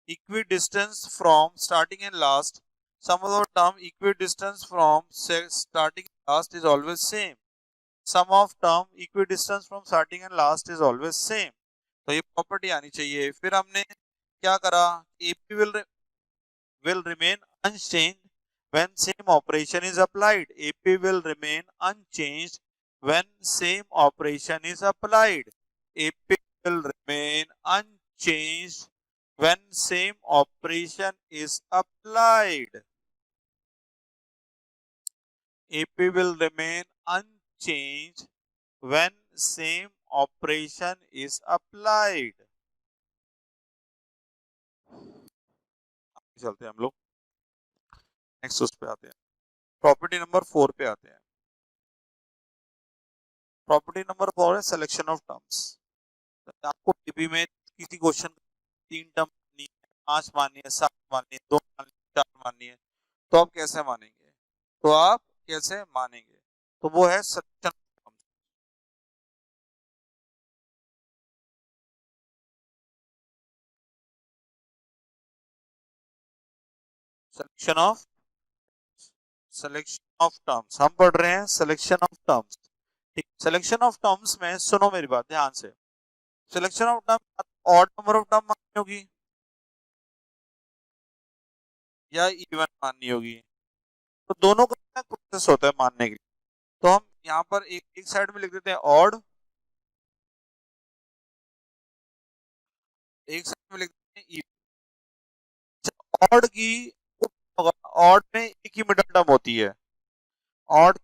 equidistance from starting and last, sum of the term equidistance from starting and last is always same, sum of term equidistance from starting and last is always same। तो ये property आनी चाहिए। फिर हमने क्या करा, AP will remain unchanged when same operation is applied, AP will remain unchanged when same operation is applied, AP will remain unchanged when same operation is applied, AP will remain unchanged when same operation is applied। चलते हैं हम लोग next उस पे आते हैं, property number 4 पे आते हैं। प्रॉपर्टी नंबर 4 है सिलेक्शन ऑफ टर्म्स। आपको पीपी में किसी क्वेश्चन 3 टर्म माननी है, 5 माननी है, 7 माननी है, 2 माननी है, 4 माननी है, तो आप कैसे मानेंगे? तो आप कैसे मानेंगे? तो वो है selection of terms. Selection of terms हम पढ़ रहे हैं, सिलेक्शन ऑफ टर्म्स। ठीक, सिलेक्शन ऑफ टर्म्स में सुनो मेरी बात ध्यान से, selection of term odd number of term माननी होगी या इवन माननी होगी, तो दोनों का प्रोसेस होता है मानने के लिए। तो हम यहाँ पर एक साइड में लिख देते हैं ऑड, एक साइड में लिख देते हैं इवन। ऑड की ऑड में एक ही मिडल टर्म होती है, odd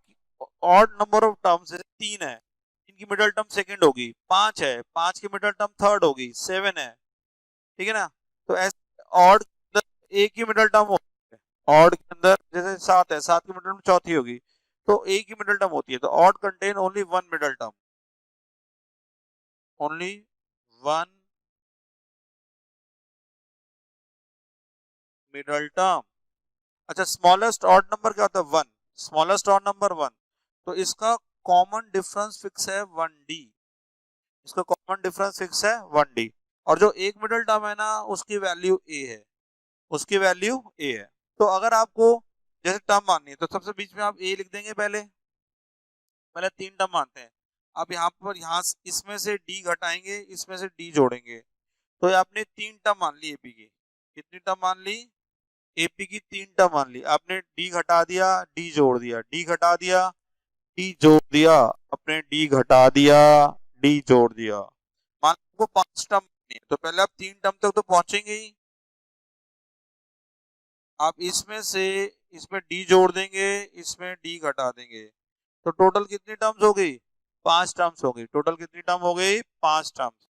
odd number of terms 3 है, इनकी मिडल टर्म सेकंड होगी, 5 है, 5 की मिडल टर्म थर्ड होगी, 7 है, ठीक है ना। तो ऐसे ऑड एक ही मिडल टर्म होती है, ऑड के अंदर जैसे 7 है, 7 की मिडल टर्म चौथी होगी, तो एक ही मिडल टर्म होती है, तो odd contain only one middle term, only one middle term. अच्छा, स्मॉलेस्ट ऑड नंबर क्या होता है? 1, स्मॉलेस्ट ऑड नंबर 1, तो इसका कॉमन डिफरेंस फिक्स है 1D, इसका कॉमन डिफरेंस फिक्स है 1D। और जो एक मिडल टर्म है ना, उसकी वैल्यू A है, उसकी वैल्यू A है। तो अगर आपको जैसे टर्म माननी है, तो सबसे बीच में आप A लिख देंगे पहले, पहले 3 टर्म मानते हैं। अब यहाँ पर इसमें से डी घटाएंगे, इसमें से डी जोड़ेंगे, तो ये आपने 3 टर्म मान ली एपी की। कितनी टर्म मान ली? एपी की 3 टर्म मान ली आपने। डी घटा दिया, डी जोड़ दिया, डी घटा दिया, डी जोड़ दिया, अपने डी घटा दिया, डी जोड़ दिया। मान लो 5 टर्म है, तो पहले आप 3 टर्म तक तो पहुंचेंगे ही। आप इसमें डी जोड़ देंगे, इसमें डी घटा देंगे, तो टोटल कितनी टर्म्स हो गई? 5 टर्म्स हो गई। टोटल कितनी टर्म हो गई? 5 टर्म्स।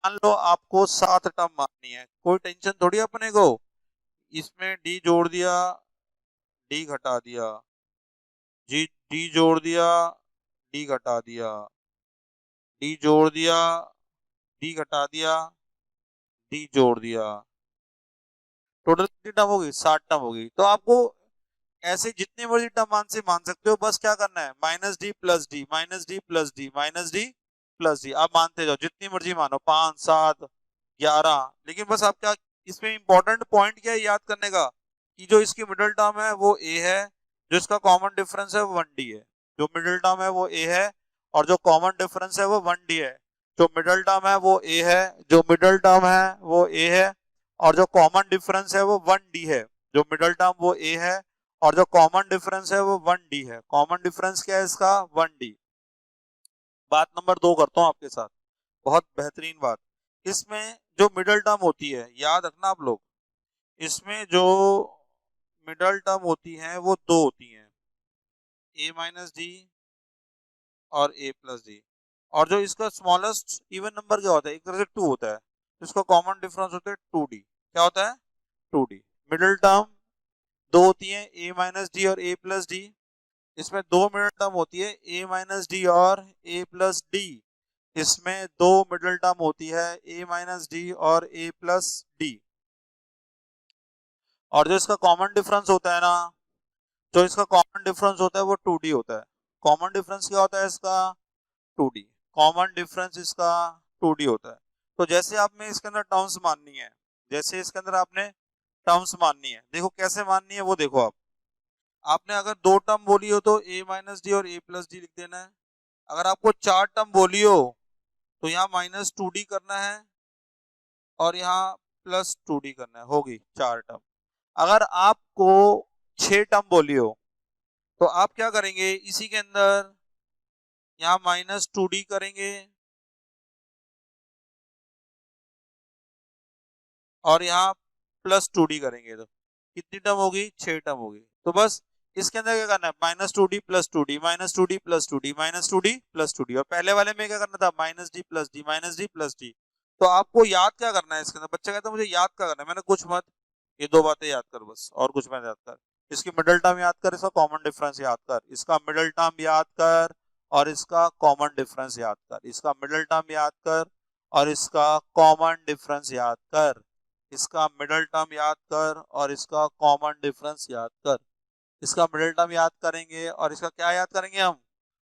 मान लो आपको 7 टर्म माननी है, कोई टेंशन थोड़ी अपने को। इसमें डी जोड़ दिया, डी घटा दिया, जी डी जोड़ दिया, डी घटा दिया, डी जोड़ दिया, डी घटा दिया, डी जोड़ दिया। टोटल कितनी टर्म होगी? 7 टर्म होगी। तो आपको ऐसे जितने मर्जी टर्म मान सकते हो, बस क्या करना है, minus D plus D, minus D plus D, minus D plus D, आप मानते जाओ जितनी मर्जी मानो, 5, 7, 11। लेकिन बस आप क्या, इसमें इंपॉर्टेंट पॉइंट क्या है याद करने का, कि जो इसकी मिडिल टर्म है वो ए है, जो इसका कॉमन डिफरेंस है वो 1D है। जो मिडिल टर्म है वो ए है, और जो कॉमन डिफरेंस है वो 1D है। जो मिडिल टर्म है वो ए है, जो मिडिल टर्म है वो ए है, और जो कॉमन डिफरेंस है वो 1D है। जो मिडिल टर्म वो ए है, और जो कॉमन डिफरेंस है वो 1D है। कॉमन डिफरेंस क्या है इसका? 1D। बात नंबर 2 करता हूं आपके साथ, बहुत बेहतरीन बात। इसमें जो मिडल टर्म होती है, याद रखना आप लोग, इसमें जो मिडल टर्म होती है वो 2 होती हैं, a माइनस डी और a प्लस डी। और जो इसका स्मॉलेस्ट इवन नंबर क्या होता है? एक तरह से 2 होता है, तो इसका कॉमन डिफरेंस होता है 2D। क्या होता है? 2D। मिडल टर्म 2 होती है, a माइनस डी और a प्लस डी। इसमें 2 मिडल टर्म होती है, a माइनस डी और a प्लस डी। इसमें 2 मिडल टर्म होती है, a माइनस डी और a प्लस डी। और जो इसका कॉमन डिफरेंस होता है ना, जो इसका कॉमन डिफरेंस होता है वो 2D होता है। कॉमन डिफरेंस क्या होता है इसका? 2D। कॉमन डिफरेंस इसका 2D होता है। तो जैसे आप में इसके अंदर टर्म्स माननी है, जैसे इसके अंदर आपने टर्म्स माननी है, देखो कैसे माननी है वो देखो आप। आपने अगर 2 टर्म बोली हो तो a माइनस डी और a प्लस डी लिख देना है। अगर आपको 4 टर्म बोली हो तो यहाँ माइनस 2D करना है, और यहाँ प्लस 2D करना है, होगी 4 टर्म। अगर आपको 6 टर्म बोली हो तो आप क्या करेंगे, इसी के अंदर यहाँ माइनस 2D करेंगे, और यहाँ प्लस 2D करेंगे, तो कितनी टर्म होगी? 6 टर्म होगी। तो बस इसके अंदर क्या करना है, minus 2D plus 2D, minus 2D plus 2D, minus 2D plus 2D। और पहले वाले में क्या करना था, minus D plus D, minus D plus D. तो आपको याद क्या करना है इसके अंदर? बच्चा कहता है मुझे याद क्या करना है, मैंने कुछ मत, ये 2 बातें याद कर बस, और कुछ मत याद कर। इसकी मिडिल टर्म याद कर, इसका कॉमन डिफरेंस याद कर, इसका मिडिल टर्म याद कर, और इसका कॉमन डिफरेंस याद कर, इसका मिडिल टर्म याद कर, और इसका कॉमन डिफरेंस याद कर, इसका मिडिल टर्म याद कर, और इसका कॉमन डिफरेंस याद कर। इसका मिडिल टर्म याद करेंगे, और इसका क्या याद करेंगे हम?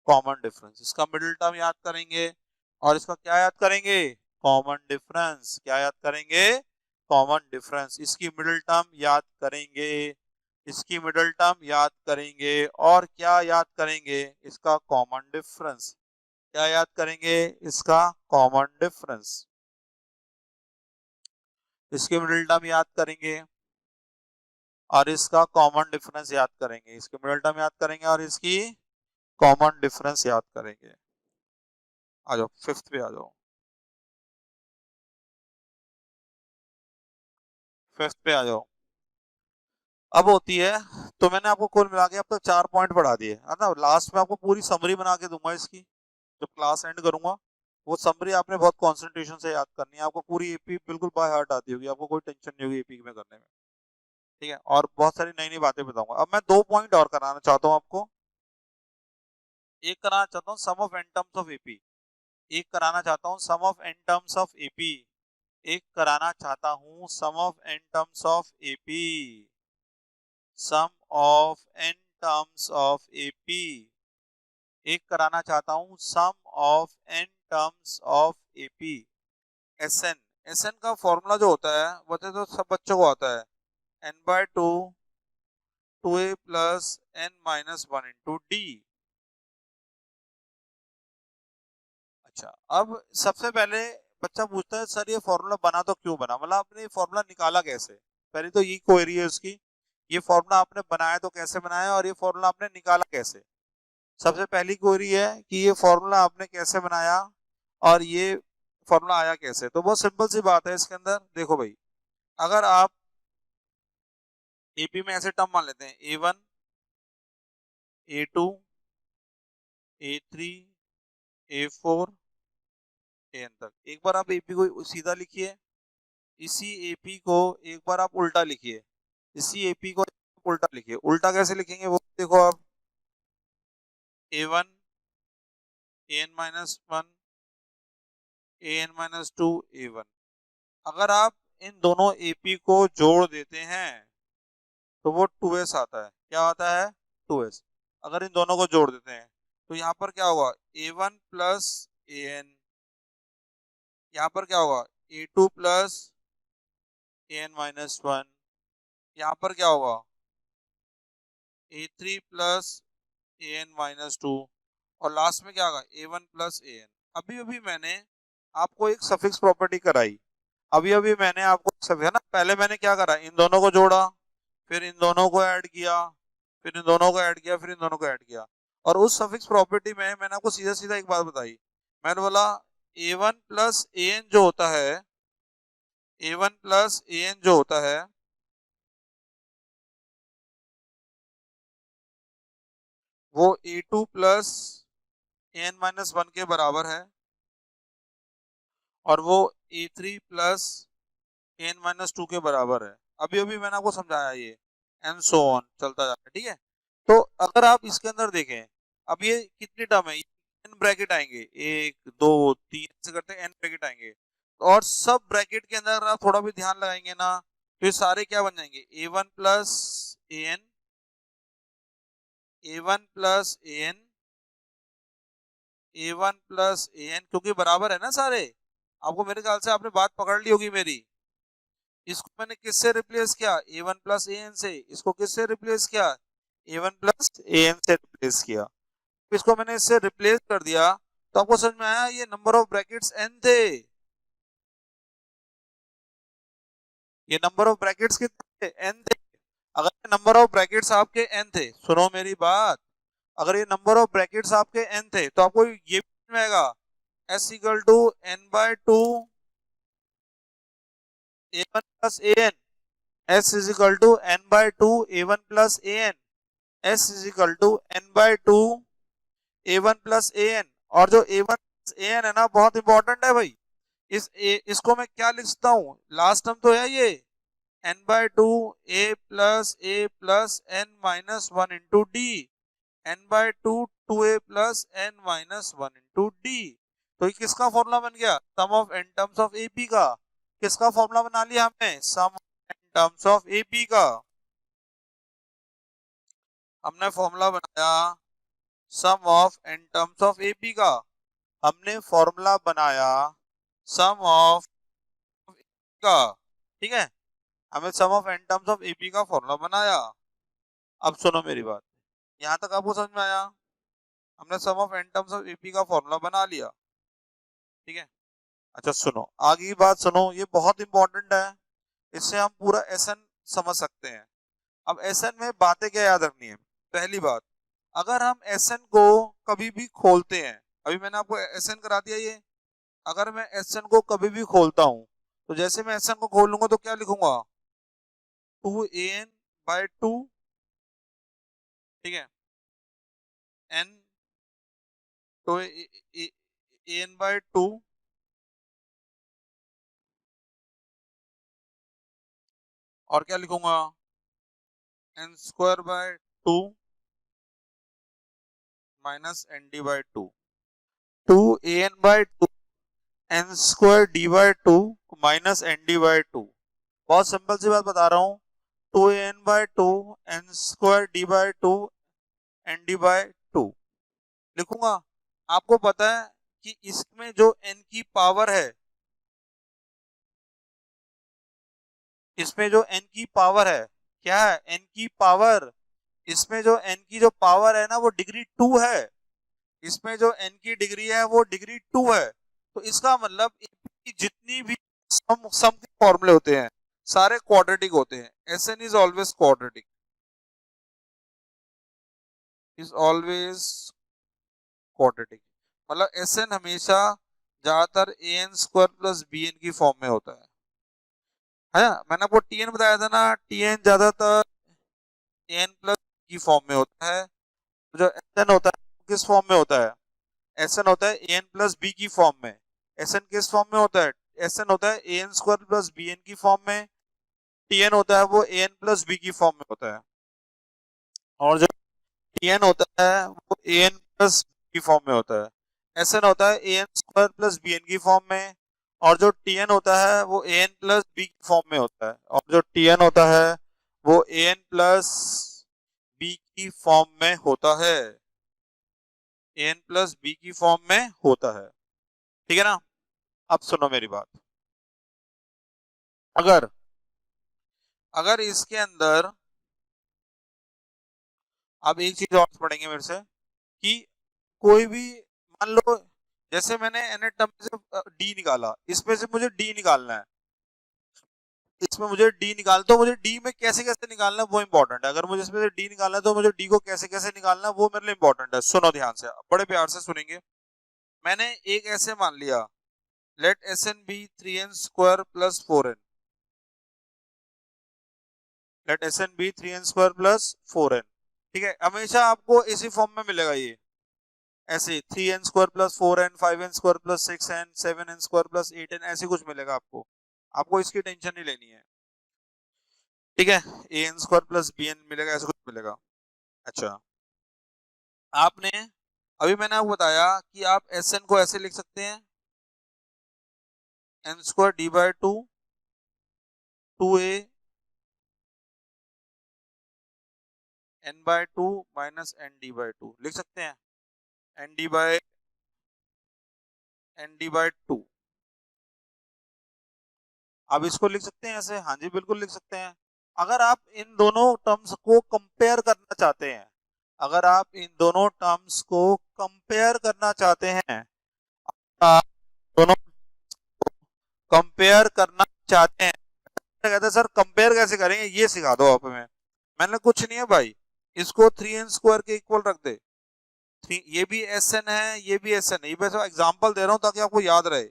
Common difference. इसका मिडिल टर्म याद करेंगे, और इसका क्या याद करेंगे? Common difference. क्या याद करेंगे? Common difference. इसकी मिडिल टर्म याद करेंगे, इसकी मिडिल टर्म याद करेंगे, और क्या याद करेंगे? इसका कॉमन डिफरेंस। क्या याद करेंगे? इसका कॉमन डिफरेंस। इसकी मिडिल टर्म याद करेंगे, और इसका कॉमन डिफरेंस याद करेंगे। इसकी मिडिल टर्म याद करेंगे, और इसकी कॉमन डिफरेंस याद करेंगे। आ जाओ 5th पे आ जाओ, 5th पे आ जाओ। अब होती है, तो मैंने आपको कुल मिला के अब तक 4 पॉइंट पढ़ा दिए है ना। लास्ट में आपको पूरी समरी बना के दूंगा इसकी, जब क्लास एंड करूंगा। वो समरी आपने बहुत कंसंट्रेशन से याद करनी है। आपको पूरी एपी बिल्कुल बाय हार्ट आती होगी, आपको कोई टेंशन नहीं होगी एपी में करने में, ठीक है। और बहुत सारी नई नई बातें बताऊंगा। अब मैं 2 पॉइंट और कराना चाहता हूँ आपको। एक कराना चाहता हूँ sum of n terms of AP, एक कराना चाहता हूँ sum of n terms of AP, एक कराना चाहता हूँ sum of n terms of AP, sum of n terms of AP, एक कराना चाहता हूँ sum of n terms of AP. S n, s n का फॉर्मूला जो होता है वो तो सब बच्चों को आता है, n/2 2a plus n minus 1 into d. अच्छा, अब सबसे पहले बच्चा पूछता है सर ये फॉर्मूला बना तो क्यों बना, मतलब आपने ये फॉर्मूला निकाला कैसे। पहले तो ये क्वेरी है उसकी, ये फॉर्मूला आपने बनाया तो कैसे बनाया और ये फॉर्मूला आपने निकाला कैसे। सबसे पहली क्वेरी है कि ये फॉर्मूला आपने कैसे बनाया और ये फॉर्मूला आया कैसे। तो बहुत सिंपल सी बात है इसके अंदर, देखो भाई, अगर आप एपी में ऐसे टर्म मान लेते हैं A1 A2 A3 A4 AN तक, एक बार आप एपी को सीधा लिखिए, इसी एपी को एक बार आप उल्टा लिखिए, इसी एपी को उल्टा लिखिए। उल्टा कैसे लिखेंगे वो देखो आप, A1 AN-1 AN-2 A1। अगर आप इन दोनों एपी को जोड़ देते हैं तो वो 2s आता है। क्या आता है? 2s। अगर इन दोनों को जोड़ देते हैं तो यहाँ पर क्या होगा, A1 प्लस AN, यहाँ पर क्या होगा A2 प्लस AN-1, यहाँ पर क्या होगा A3 प्लस AN-2 और लास्ट में क्या होगा A1 प्लस AN। अभी अभी मैंने आपको एक सफिक्स प्रॉपर्टी कराई, अभी अभी मैंने आपको है ना, पहले मैंने क्या करा, इन दोनों को जोड़ा, फिर इन दोनों को ऐड किया, फिर इन दोनों को ऐड किया, फिर इन दोनों को ऐड किया। और उस सफिक्स प्रॉपर्टी में मैंने आपको सीधा सीधा एक बात बताई, मैंने बोला A1 प्लस AN जो होता है, A1 प्लस AN जो होता है वो A2 प्लस AN-1 के बराबर है और वो A3 प्लस AN-2 के बराबर है। अभी अभी मैंने आपको समझाया ये, एंड सो ऑन चलता जाता है, ठीक है। तो अगर आप इसके अंदर देखें, अब ये कितनी टर्म है, एन ब्रैकेट आएंगे, 1 2 3 से करते हैं एन ब्रैकेट आएंगे, और सब ब्रैकेट के अंदर आप थोड़ा भी ध्यान लगाएंगे ना तो ये सारे क्या बन जाएंगे, A1 plus AN, A1 plus AN, A1 plus AN, क्योंकि बराबर है ना सारे। आपको मेरे ख्याल से आपने बात पकड़ ली होगी मेरी। इसको मैंने किससे रिप्लेस किया, A1 प्लस AN से। इसको किससे रिप्लेस किया, A1 प्लस AN से रिप्लेस किया। इसको मैंने इससे रिप्लेस कर दिया तो आपको समझ में आया ये नंबर ऑफ ब्रैकेट्स n थे, ये नंबर ऑफ ब्रैकेट्स कितने थे, n थे। अगर ये नंबर ऑफ ब्रैकेट्स आपके n थे, सुनो मेरी बात, अगर ये नंबर ऑफ ब्रैकेट्स आपके n थे तो आपको ये भी समझ में आएगा, s equal to n/2 A1 plus AN, s is equal to n/2 A1 plus AN, s is equal to n/2 A1 plus AN। और जो A1 प्लस AN है ना, बहुत इंपॉर्टेंट है भाई। इसको मैं क्या लिखता हूँ, लास्ट टर्म तो है ये n/2 A plus n-1 into d, n/2 2a plus n-1 into D. तो ये किसका फॉर्मूला बन गया, sum of n terms of AP का। किसका फॉर्मूला बना लिया हमने, sum of n terms of AP का। हमने फॉर्मूला बनाया sum of n terms of AP का, हमने फॉर्मूला बनाया सम ऑफ का, ठीक है। हमें sum of n terms of AP का फॉर्मूला बनाया। अब सुनो मेरी बात, यहां तक आपको समझ में आया, हमने sum of n terms of AP का फॉर्मूला बना लिया, ठीक है। अच्छा सुनो आगे की बात सुनो, ये बहुत इंपॉर्टेंट है, इससे हम पूरा SN समझ सकते हैं। अब SN में बातें क्या याद रखनी है, पहली बात, अगर हम SN को कभी भी खोलते हैं, अभी मैंने आपको SN करा दिया ये, अगर मैं SN को कभी भी खोलता हूं तो जैसे मैं SN को खोल लूंगा तो क्या लिखूंगा, 2AN/2, ठीक है, n तो AN/2 और क्या लिखूंगा, n² 2 minus ND/2, 2AN/2 n² D/2 minus ND/2। बहुत सिंपल सी बात बता रहा हूँ, 2AN/2 n² D/2 ND/2 लिखूंगा। आपको पता है कि इसमें जो n की पावर है, इसमें जो n की पावर है, क्या है, n की पावर, इसमें जो n की जो पावर है ना वो डिग्री 2 है। इसमें जो n की डिग्री है वो डिग्री 2 है, तो इसका मतलब जितनी भी सम के फॉर्मूले होते हैं सारे क्वाड्रेटिक होते हैं। Sn is always quadratic, is always quadratic, मतलब Sn हमेशा ज्यादातर an² प्लस bn की फॉर्म में होता है ना। मैंने आपको Tn बताया था ना, Tn ज्यादातर an प्लस की फॉर्म में होता है। जो Sn होता है किस फॉर्म में होता है? Sn होता है an प्लस b की फॉर्म में। Sn किस फॉर्म में होता है? Sn होता है an² प्लस bn की फॉर्म में। Tn होता है वो an प्लस b की फॉर्म में होता है, और जो Tn होता है वो an प्लस b की फॉर्म में होता है। Sn होता है an² प्लस bn की फॉर्म में, और जो Tn होता है वो an प्लस b की फॉर्म में होता है, और जो Tn होता है वो an प्लस b की फॉर्म में होता है, an प्लस b की फॉर्म में होता है। ठीक है ना। अब सुनो मेरी बात, अगर अगर इसके अंदर अब एक चीज और पढ़ेंगे मेरे से कि कोई भी, मान लो जैसे मैंने एन टर्म से डी निकाला, इसमें से मुझे डी निकालना है, इसमें मुझे डी निकाल, तो मुझे डी में कैसे कैसे निकालना है वो इंपॉर्टेंट है। अगर मुझे इसमें से डी निकालना है तो मुझे डी को कैसे कैसे निकालना है वो मेरे लिए इंपॉर्टेंट है। सुनो ध्यान से, बड़े प्यार से सुनेंगे। मैंने एक ऐसे मान लिया, let S N be 3n² plus 4n, let S N be 3n² plus 4n। ठीक है, हमेशा आपको इसी फॉर्म में मिलेगा ये, ऐसे 3n² plus 4n, 5n² plus 6n, 7n² plus 8n, ऐसे कुछ मिलेगा आपको। आपको इसकी टेंशन नहीं लेनी है, ठीक है। an² प्लस bn मिलेगा, ऐसा कुछ मिलेगा। अच्छा, आपने अभी मैंने आपको बताया कि आप Sn को ऐसे लिख सकते हैं, n² d/2 2a n/2 minus n/2 लिख सकते हैं, n/2। आप इसको लिख सकते हैं ऐसे, हाँ जी बिल्कुल लिख सकते हैं। अगर आप इन दोनों टर्म्स को कंपेयर करना चाहते हैं, अगर आप इन दोनों टर्म्स को कंपेयर करना चाहते हैं, आप दोनों कंपेयर करना चाहते हैं, कहते हैं सर कंपेयर कैसे करेंगे ये सिखा दो आप हमें। मैंने कुछ नहीं है भाई, इसको 3n² के इक्वल रख दे। ये भी Sn है, ये भी Sn है, ये बस एग्जांपल दे रहा हूं ताकि आपको याद रहे।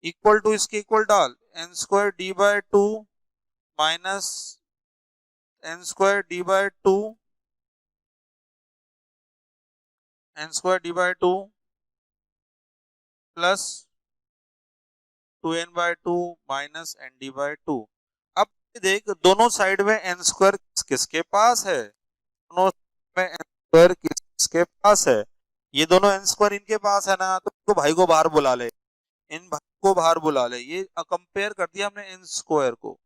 इक्वल टू इसके इक्वल डाल, n² d/2 minus n² d/2, n² d/2 plus 2n/2 minus n/2। अब देख दोनों साइड में n² किसके पास है? दोनों में n² किसके पास है? ये दोनों n² इनके पास है ना, तो इनको भाई को बाहर बुला ले, इन भाई को बाहर बुला ले। ये कंपेयर कर दिया हमने n² को।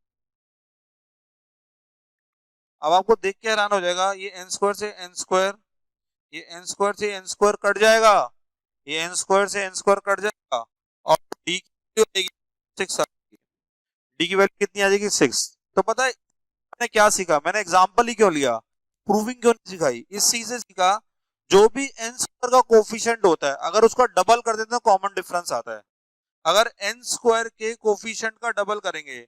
अब आपको देख के हैरान हो जाएगा, ये n² से n², ये n² से n² कट जाएगा, ये n² से n² कट जाएगा, और d की वैल्यू 6 आएगी। डी की वैल्यू कितनी आ जाएगी? 6। तो पता है मैंने क्या सीखा? मैंने एग्जांपल ही क्यों लिया, प्रूविंग क्यों नहीं सिखाई? इस चीज से सीखा, जो भी n² का कोफिशिएंट होता है अगर उसका डबल कर देते हैं तो कॉमन डिफरेंस आता है। अगर n² के कोफिशिएंट का डबल करेंगे,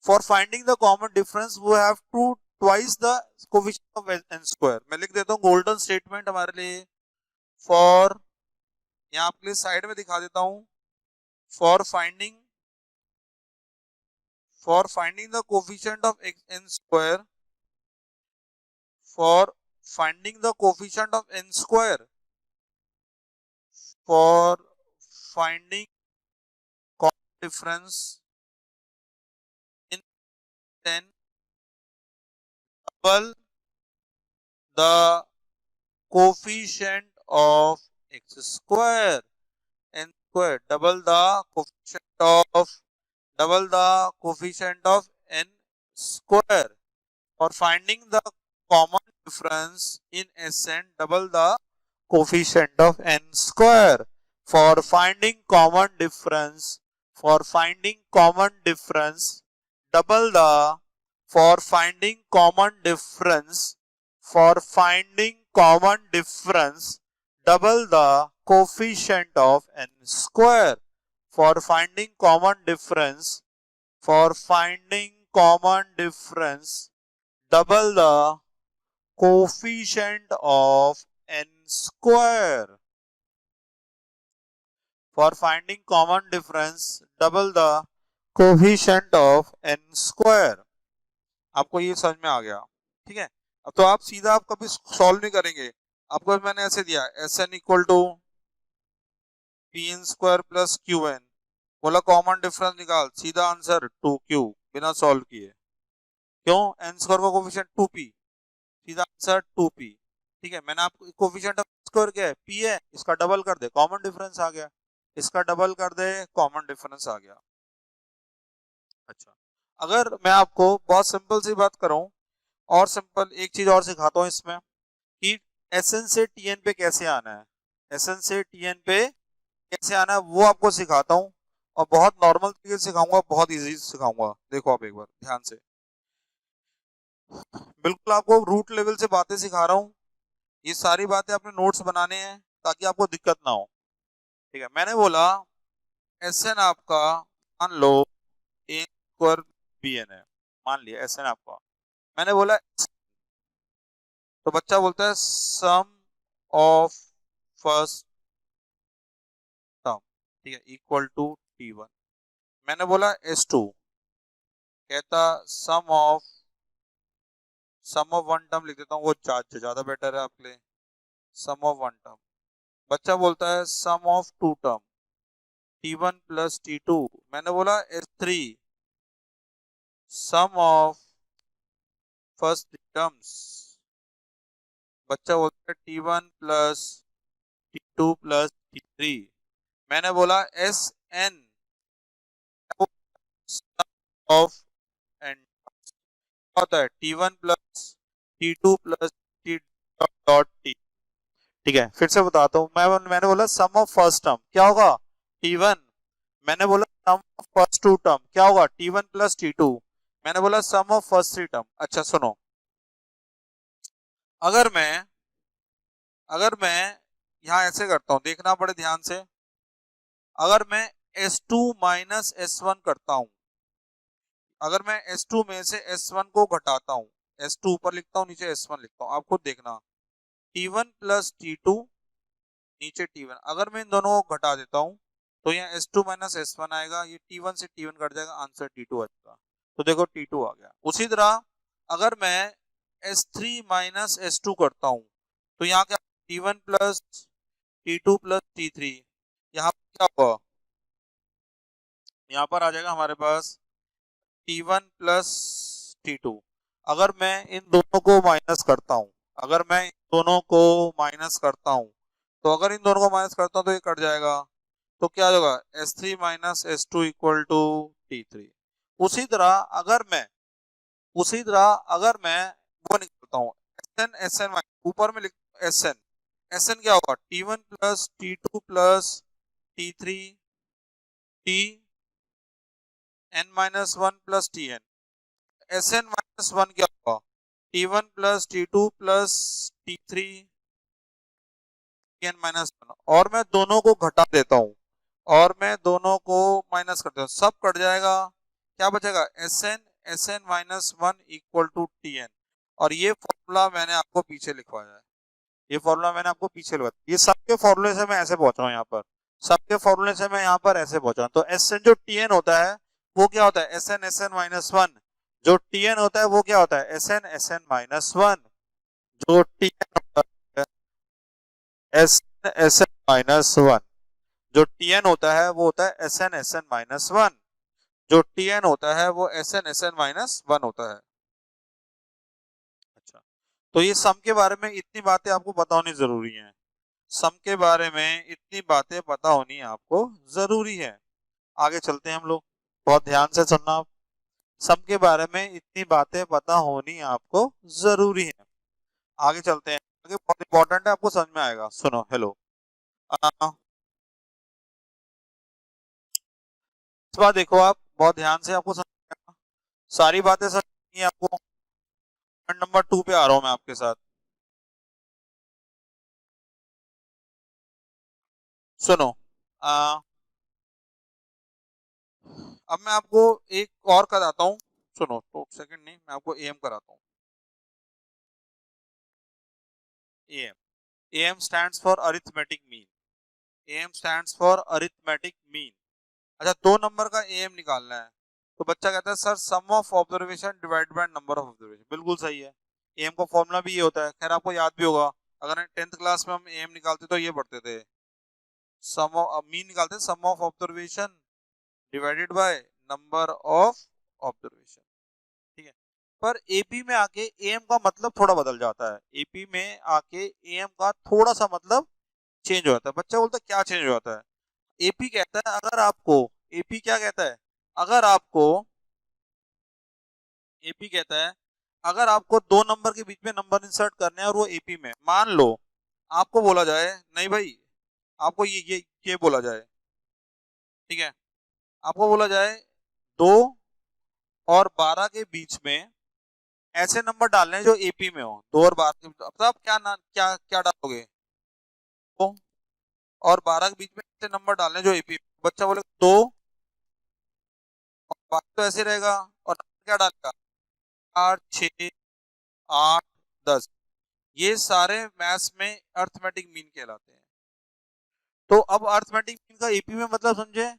for finding the common difference we have to twice the coefficient of n²। मैं लिख देता हूँ गोल्डन स्टेटमेंट हमारे लिए, फॉर, यहाँ आपके लिए साइड में दिखा देता हूँ, for finding the coefficient of n², for finding the coefficient of n², for finding common difference in 10, double the coefficient of x², n², double the coefficient of n². For finding the common difference in Sn, double the coefficient of n². For finding common difference, double the, for finding common difference, double the coefficient of n square. For finding common difference, double the coefficient of n square. For finding common difference, double the coefficient of n square. आपको ये समझ में आ गया? ठीक है, अब तो आप सीधा आप कभी सॉल्व नहीं करेंगे, आपको मैंने ऐसे दिया Sn equal to Pn square plus Qn, बोला कॉमन डिफरेंस निकाल, सीधा आंसर 2Q बिना सॉल्व किए। क्यों? n स्क्वायर का कोफिशिएंट 2p, सीधा आंसर 2p। ठीक है, मैंने आपको कोफिशिएंट ऑफ स्क्वायर क्या है? p है, इसका डबल कर दे, कॉमन डिफरेंस आ गया, इसका डबल कर दे, कॉमन डिफरेंस आ गया। अच्छा, अगर मैं आपको बहुत सिंपल सी बात करूं, और सिंपल एक चीज और सिखाता हूं इसमें कि Sn से Tn पे कैसे आना है, Sn से Tn पे कैसे आना है वो आपको सिखाता हूं, और बहुत नॉर्मल तरीके से सिखाऊंगा, बहुत इजी सिखाऊंगा। देखो आप एक बार ध्यान से, बिल्कुल आपको रूट लेवल से बातें सिखा रहा हूं, ये सारी बातें अपने नोट्स बनाने हैं ताकि आपको दिक्कत ना हो। ठीक है, मैंने बोला Sn आपका मान लो a स्क्वायर Bn है, मान लिया Sn आपका, मैंने बोला तो बच्चा बोलता है सम ऑफ फर्स्ट टर्म, ठीक है, इक्वल टू T1। मैंने बोला S2, कहता सम ऑफ वन टर्म लिख देता हूँ, वो ज्यादा बेटर है आपके लिए, सम ऑफ वन टर्म। बच्चा बोलता है sum of two term, T1 plus T2। मैंने बोला S3, some of first terms. बच्चा बोलता है T1 plus T2 plus T3। मैंने बोला Sn ऑफ एन होता है T1 plus T2 plus T dot T। ठीक है, फिर से बताता हूँ, मैंने बोला सम ऑफ फर्स्ट टर्म क्या होगा? T1। मैंने बोला सम ऑफ फर्स्ट टू टर्म क्या होगा? T1 plus T2। मैंने बोला सम ऑफ फर्स्ट थ्री टर्म। अच्छा सुनो, अगर मैं यहां ऐसे करता हूं, देखना बड़े ध्यान से, अगर मैं S2 माइनस S1 करता हूं, अगर मैं S2 में से S1 को घटाता हूं, S2 ऊपर लिखता हूं, नीचे S1 लिखता हूं, आप खुद देखना, T1 प्लस T2 नीचे T1, अगर मैं इन दोनों को घटा देता हूं तो यहाँ S2 माइनस S1 आएगा, ये T1 से T1 कट जाएगा, आंसर T2 आएगा। तो देखो T2 आ गया। उसी तरह अगर मैं S3 माइनस S2 करता हूं तो यहाँ क्या, T1 plus T2 plus T3, यहाँ क्या होगा? यहाँ पर आ जाएगा हमारे पास T1 प्लस T2। अगर मैं इन दोनों को माइनस करता हूं, अगर मैं इन दोनों को माइनस करता हूं, तो अगर इन दोनों को माइनस करता हूं तो ये कट जाएगा, तो क्या होगा? S3 minus S2 equal to T3। उसी तरह अगर मैं वो निकालता हूँ Sn ऊपर में लिख Sn, Sn क्या होगा? T1 plus T2 plus T3 T n minus one plus Tn। Sn minus one क्या होगा? T1 plus T2 plus T3 Tn minus one, और मैं दोनों को घटा देता हूं, और मैं दोनों को माइनस करता हूं, सब कट जाएगा, क्या बचेगा? Sn minus one equal to Tn। और ये फॉर्मूला मैंने आपको पीछे लिखवाया है, ये फॉर्मूला मैंने आपको पीछे लिखवाया, ये सबके फॉर्मूले से मैं ऐसे पहुंचा हूं, यहाँ पर सबके फॉर्मूले से मैं यहाँ पर ऐसे पहुंचा हूं। तो Sn जो Tn होता है वो क्या होता है? Sn minus one. जो Tn होता है वो क्या होता है? Sn minus one. जो Tn होता है Sn माइनस वन, जो Tn होता है वो होता है Sn माइनस वन, जो Tn होता है वो Sn माइनस वन होता है। अच्छा, तो ये सम के बारे में इतनी बातें आपको पता होनी जरूरी है, सम के बारे में इतनी बातें पता होनी आपको जरूरी है। आगे चलते हैं हम लोग, बहुत ध्यान से सुनना आप, सम के बारे में इतनी बातें पता होनी आपको जरूरी है। आगे चलते हैं, आगे बहुत इंपॉर्टेंट है, आपको समझ में आएगा। सुनो, हेलो, इस बार देखो आप बहुत ध्यान से, आपको समझ में आएगा। सारी बातें समझ आपको। नंबर 2 पे आ रहा हूं मैं आपके साथ। सुनो, अब मैं आपको एक और कराता हूँ। सुनो तो सेकंड नहीं, मैं आपको एम कराता हूँ। M, M stands for arithmetic mean. M stands for arithmetic mean. अच्छा, 2 नंबर का एम निकालना है, तो बच्चा कहता है sir sum of observation divide by number of observation. बिल्कुल सही है, एम का फॉर्मूला भी ये होता है। खैर आपको याद भी होगा, अगर 10th क्लास में हम एम निकालते तो ये पढ़ते थे, सम ऑफ मीन निकालते sum of observation divided by number of observation. ठीक है, पर एपी में आके एम का मतलब थोड़ा बदल जाता है। एपी में आके एम का थोड़ा सा मतलब चेंज हो जाता है। बच्चा बोलता है क्या चेंज हो जाता है? एपी कहता है अगर आपको, एपी क्या कहता है, अगर आपको, एपी कहता है अगर आपको 2 नंबर के बीच में नंबर इंसर्ट करने हैं और वो एपी में, मान लो आपको बोला जाए नहीं भाई, आपको ये बोला जाए, ठीक है, आपको बोला जाए 2 और 12 के बीच में ऐसे नंबर डालने हैं जो एपी में हो। 2 और 12 अब आप क्या क्या डालोगे? 2 और 12 के बीच में ऐसे नंबर डालने हैं जो एपी में। बच्चा बोले 2 और 12 तो ऐसे रहेगा, और क्या डालेगा? 4, 6, 8, 10। ये सारे मैथ्स में अर्थमेटिक मीन कहलाते हैं। तो अब अर्थमेटिक मीन का एपी में मतलब समझे,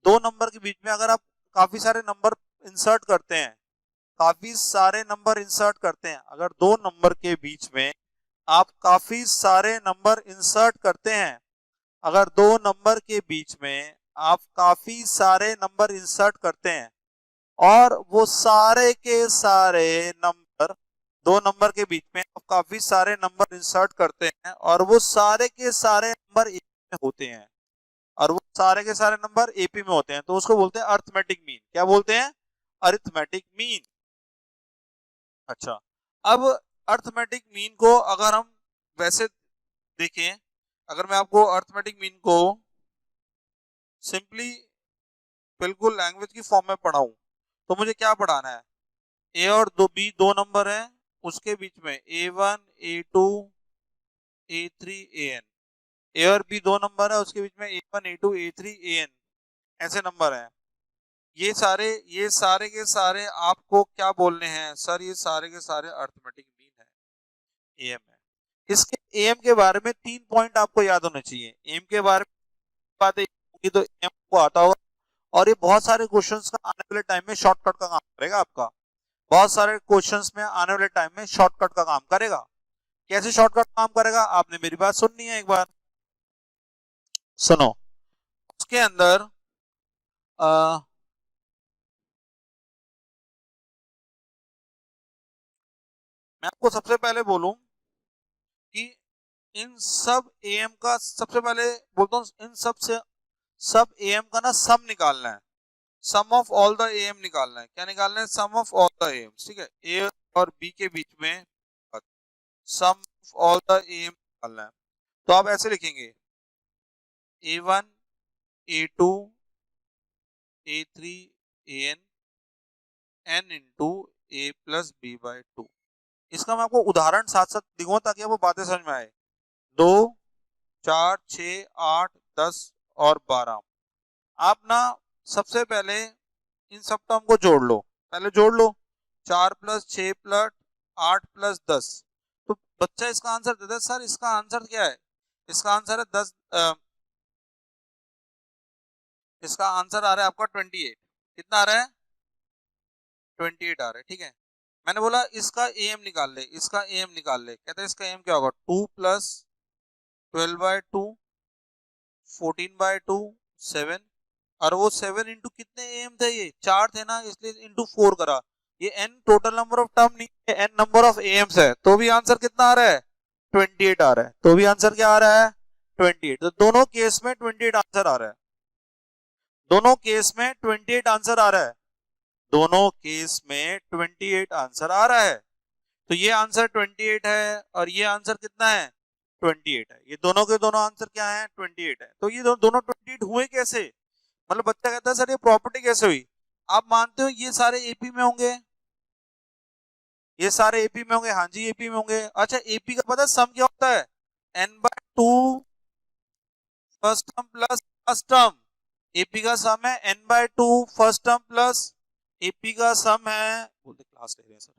2 नंबर के बीच में अगर आप काफी सारे नंबर इंसर्ट करते हैं, काफी सारे नंबर इंसर्ट करते हैं, अगर 2 नंबर के बीच में आप काफी सारे नंबर इंसर्ट करते हैं, अगर 2 नंबर के बीच में आप काफी सारे नंबर इंसर्ट करते हैं, और वो सारे के सारे नंबर, 2 नंबर के बीच में आप काफी सारे नंबर इंसर्ट करते हैं और वो सारे के सारे नंबर एपी में होते हैं, और वो सारे के सारे नंबर एपी में होते हैं, तो उसको बोलते हैं अरिथमेटिक मीन। क्या बोलते हैं? Arithmetic mean. अच्छा, अब अरिथमेटिक मीन को अगर हम वैसे देखें, अगर मैं आपको अरिथमेटिक मीन को सिंपली बिल्कुल लैंग्वेज की फॉर्म में पढ़ाऊं, तो मुझे क्या पढ़ाना है? ए और बी 2 नंबर है, उसके बीच में A1 A2 A3 AN। ए और बी 2 नंबर है, उसके बीच में A1 A2 A3 AN, ऐसे नंबर हैं। ये सारे के सारे आपको क्या बोलने हैं? सर ये सारे के सारे अरिथमेटिक मीन है, एम है। इसके एम के बारे में 3 पॉइंट आपको याद होने चाहिए। एम के बारे में बातें होगी तो एम को आता होगा, और ये बहुत सारे क्वेश्चंस का आने वाले टाइम में शॉर्टकट का काम करेगा आपका। बहुत सारे क्वेश्चंस में आने वाले टाइम में शॉर्टकट का काम करेगा। कैसे शॉर्टकट काम करेगा? आपने मेरी बात सुननी है एक बार, सुनो। उसके अंदर मैं आपको सबसे पहले बोलूं कि इन सब एम का सबसे पहले बोलता हूं, इन सब से सब एम का ना सम निकालना है। Sum of all the M निकालना है। क्या निकालना है? Sum of all the M. ठीक है, ए और बी के बीच में सम ऑफ ऑल द एम निकालना है। तो आप ऐसे लिखेंगे A1 A2 A3 AN into A+B/2। इसका मैं आपको उदाहरण साथ साथ दिखाऊंगा ताकि आपको बातें समझ में आए। 2, 4, 6, 8, 10 और 12। आप ना सबसे पहले इन सब टर्म को जोड़ लो, पहले जोड़ लो। 4+6+8+10। तो बच्चा इसका आंसर देता है सर इसका आंसर क्या है? इसका आंसर है 10, इसका आंसर आ रहा है आपका 28। कितना आ रहा है? 28 आ रहा है। ठीक है, मैंने बोला इसका एम निकाल ले, इसका एम निकाल ले। कहते हैं इसका एम क्या होगा? 2+12/2 14/2 7। और वो 7 इंटू कितने एम थे? ये 4 थे ना, इसलिए इंटू 4 करा। ये N total number of term नहीं है, एन नंबर ऑफ एम्स है, तो भी आंसर कितना आ रहा है? 28 आ रहा है। तो भी आंसर क्या आ रहा है? 28। तो दोनों केस में 28 आंसर आ रहा है। दोनों केस में 28 आंसर आ रहा है। दोनों केस में 28 आंसर आ रहा है। तो ये आंसर 28 है और ये आंसर कितना है? 28 है। ये दोनों के दोनों आंसर क्या है? 28 है। तो ये दोनों 28 हुए कैसे? मतलब बच्चा कहता है सर ये प्रॉपर्टी कैसे हुई? आप मानते हो ये सारे एपी में होंगे? ये सारे एपी में होंगे, हाँ जी एपी में होंगे। अच्छा, एपी का पता सम क्या होता है? n/2 first term plus last term, AP का सम है n/2 first term plus AP का सम है, बोलते क्लास ले रहे हैं सर,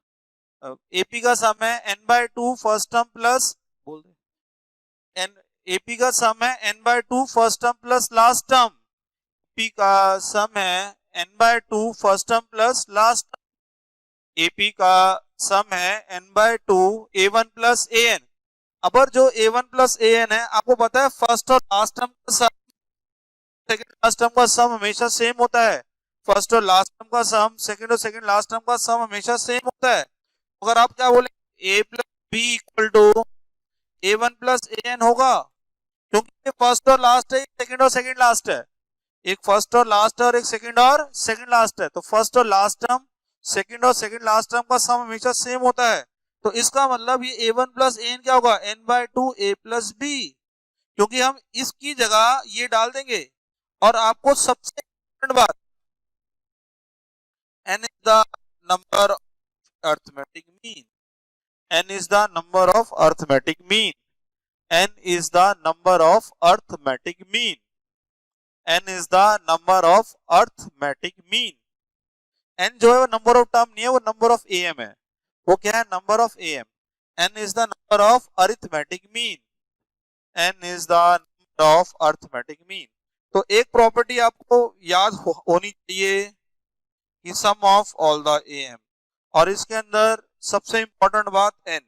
एपी का सम है n/2 फर्स्ट टर्म प्लस, बोल दे एन, एपी का सम है n/2 first term plus last term, P का सम है n/2 first term plus last term, AP का सम है n/2 a1 प्लस an। अब जो a1 प्लस an है, आपको पता है फर्स्ट और लास्ट टर्म का सम, सेकंड लास्ट टर्म का सम हमेशा सेम होता है, फर्स्ट और लास्ट टर्म का सम, सेकंड और सेकंड लास्ट टर्म का सम हमेशा सेम होता है। अगर आप क्या बोलेंगे a plus B equal to a1 plus an होगा, क्योंकि ये फर्स्ट और लास्ट है, सेकंड और सेकंड लास्ट है, एक फर्स्ट और लास्ट है और एक सेकंड और सेकंड लास्ट है, तो फर्स्ट और लास्ट टर्म, सेकंड और सेकंड लास्ट टर्म का सम हमेशा सेम होता है। तो इसका मतलब ये a1 प्लस an क्या होगा, n/2 a प्लस b, क्योंकि हम इसकी जगह ये डाल देंगे। और आपको सबसे इम्पोर्टेंट बात, n is the number of arithmetic mean, n is the number of arithmetic mean, n is the number of arithmetic mean, n is the number of arithmetic mean. n जो है वो नंबर ऑफ टर्म नहीं है, वो number of am है। वो क्या है, number of am। n is the number of arithmetic mean, n is the number of arithmetic mean. तो एक प्रॉपर्टी आपको याद होनी चाहिए कि sum of all the am, और इसके अंदर सबसे इंपॉर्टेंट बात n,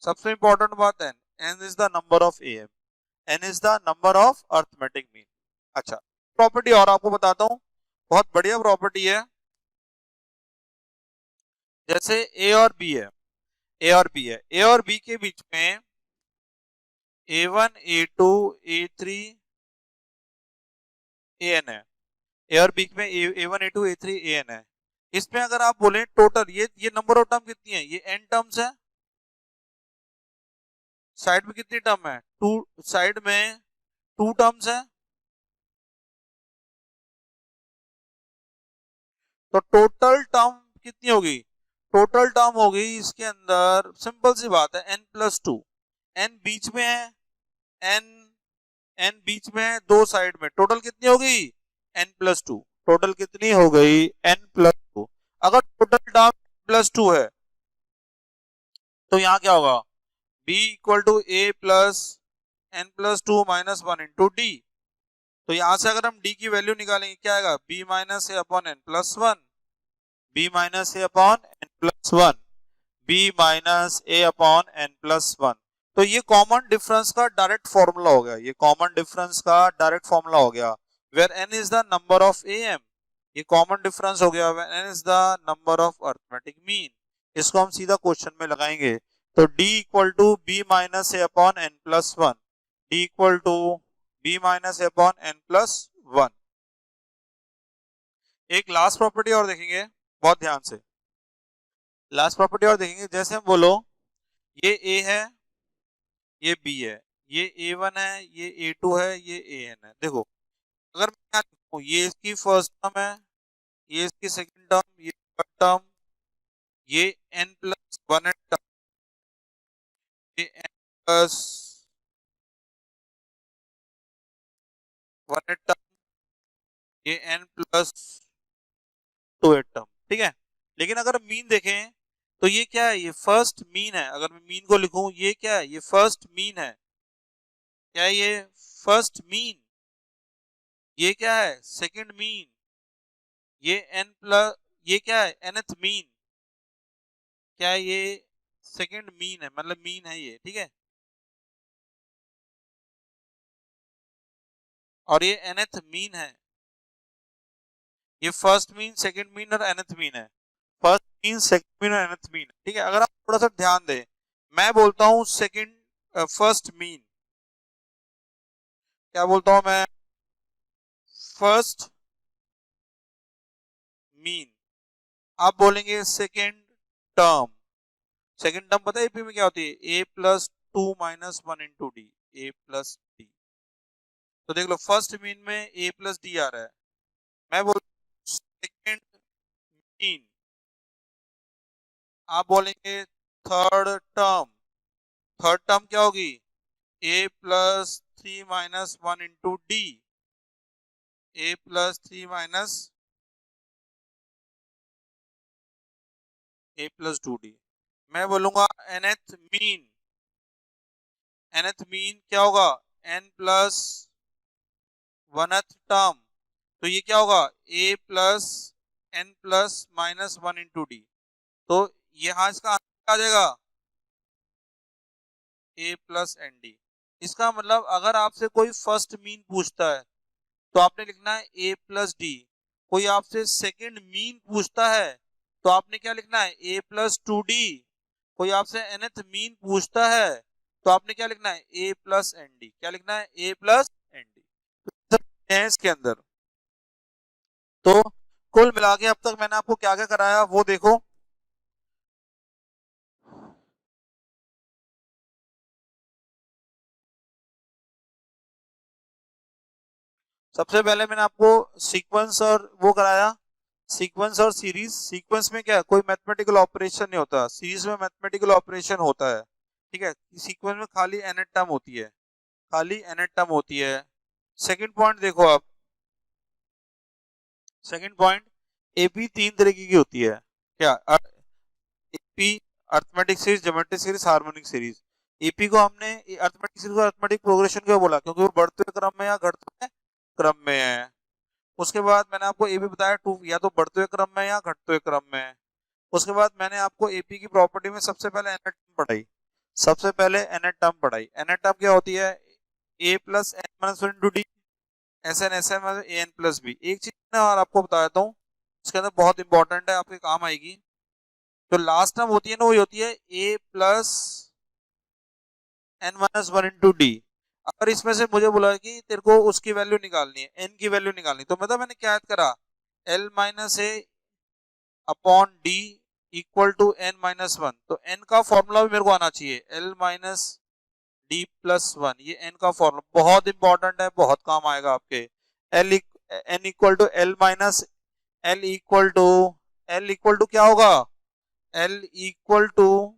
सबसे इंपॉर्टेंट बात n, n is the number of am, n is the number of arithmetic mean. अच्छा, प्रॉपर्टी और आपको बताता हूं, बहुत बढ़िया प्रॉपर्टी है। जैसे ए और बी है, ए और बी है, ए और बी के बीच में a1 a2 a3 an है, ए और बी में a1 a2 a3 an है। इसमें अगर आप बोले टोटल, ये नंबर ऑफ टर्म कितनी है, ये n टर्म्स है, साइड में कितनी टर्म है, टू, साइड में 2 टर्म्स है, तो टोटल टर्म कितनी होगी, टोटल टर्म होगी इसके अंदर, सिंपल सी बात है, n+2, n बीच में है, n n बीच में है, दो साइड में, टोटल कितनी होगी n+2, टोटल कितनी हो गई n+2। अगर टोटल टर्म n+2 है तो यहाँ क्या होगा, b equal to a plus n+2 minus 1 into D. तो यहां से अगर हम d की वैल्यू निकालेंगे क्या आएगा, b माइनस ए अपॉन n+1, b माइनस ए अपॉन n+1, b माइनस ए अपॉन n+1। तो ये कॉमन डिफरेंस का डायरेक्ट फॉर्मूला हो गया, ये कॉमन डिफरेंस का डायरेक्ट फॉर्मूला हो गया, where n is the number of am, ये कॉमन डिफरेंस हो गया, where n is the number of arithmetic mean. इसको हम सीधा क्वेश्चन में लगाएंगे, तो d equal to b minus A upon n+1, d equal to b minus A upon n+1। एक लास्ट प्रॉपर्टी और देखेंगे बहुत ध्यान से, लास्ट प्रॉपर्टी और देखेंगे, जैसे हम बोलो ये a है, ये b है, ये a1 है, ये a2 है, ये an है। देखो अगर मैं यहाँ लिखूं, ये इसकी फर्स्ट टर्म है, ये इसकी सेकंड टर्म, ये थर्ड टर्म, ये n+1 है टर्म, ये n+1 है टर्म, ये n+2 है टर्म, ठीक है। लेकिन अगर मीन देखें तो ये क्या है, ये फर्स्ट मीन है, अगर मैं मीन को लिखूं, ये क्या है, ये फर्स्ट मीन है, क्या है ये फर्स्ट मीन, ये क्या है सेकंड मीन, ये ये क्या है nth मीन, क्या है ये सेकंड मीन है, मतलब मीन है ये, ठीक है। और ये nth मीन है, ये फर्स्ट मीन, सेकंड मीन और nth मीन है, फर्स्ट मीन, सेकंड मीन और nth मीन, ठीक है। अगर आप थोड़ा सा ध्यान दें, मैं बोलता हूं सेकंड, फर्स्ट मीन, क्या बोलता हूं मैं, फर्स्ट मीन, आप बोलेंगे सेकंड टर्म, सेकंड टर्म पता है एपी में क्या होती है, a+2 minus 1 into D, a plus D. तो देख लो फर्स्ट मीन में a प्लस डी आ रहा है, मैं बोल सेकंड मीन, आप बोलेंगे थर्ड टर्म, थर्ड टर्म क्या होगी, a plus 3 minus 1 into d, a plus 3 minus a plus 2d। मैं बोलूंगा nth मीन, nth मीन क्या होगा, n प्लस वनथ टर्म, तो ये क्या होगा a plus n plus minus 1 into D. तो यहाँ इसका आंसर आ जाएगा a प्लस एन डी। इसका मतलब अगर आपसे कोई फर्स्ट मीन पूछता है तो आपने लिखना है a प्लस डी। कोई आपसे सेकंड मीन पूछता है तो आपने क्या लिखना है a प्लस टू डी। कोई आपसे nth मीन पूछता है तो आपने क्या लिखना है a प्लस एन डी। क्या लिखना है a प्लस एन डी है इसके अंदर। तो कुल मिला के अब तक मैंने आपको क्या क्या कराया वो देखो। सबसे पहले मैंने आपको सीक्वेंस और वो कराया, सीक्वेंस और सीरीज। सीक्वेंस में क्या है, कोई मैथमेटिकल ऑपरेशन नहीं होता, सीरीज में मैथमेटिकल ऑपरेशन होता है। ठीक है, सीक्वेंस में खाली एन टर्म होती है, खाली एन टर्म होती है। सेकंड पॉइंट देखो आप, सेकंड पॉइंट, एपी तीन तरीके की होती है। क्या AP, arithmetic series, geometric series, harmonic series. AP को हमने अर्थमेटिक सीरीज को अर्थमेटिक प्रोग्रेशन क्यों बोला, क्योंकि वो बढ़ते हुए क्रम में या घटते हुए क्रम में है। उसके बाद मैंने आपको ए भी बताया, टू या तो बढ़ते हुए क्रम में या घटते हुए क्रम में है। उसके बाद मैंने आपको एपी की प्रॉपर्टी में सबसे पहले एन टर्म पढ़ाई, सबसे पहले एन टर्म पढ़ाई। एन टर्म क्या होती है, a plus N minus one into d, s n s n a n plus b. एक चीज मैं और आपको बता देता हूँ, इसके अंदर बहुत इंपॉर्टेंट है, आपके काम आएगी। जो लास्ट टर्म होती है ना, वही होती है a plus N minus one into d. अगर इसमें से मुझे बोला कि तेरे को उसकी वैल्यू निकालनी है, एन की वैल्यू निकालनी, तो मतलब मैंने क्या याद करा, L minus A upon D equal to N minus one. तो एन का फॉर्मूला भी मेरे को आना चाहिए, L minus D plus one. ये एन का फॉर्मूला बहुत इंपॉर्टेंट है, बहुत काम आएगा आपके। L N equal to L minus L equal to, L equal to क्या होगा, L equal to,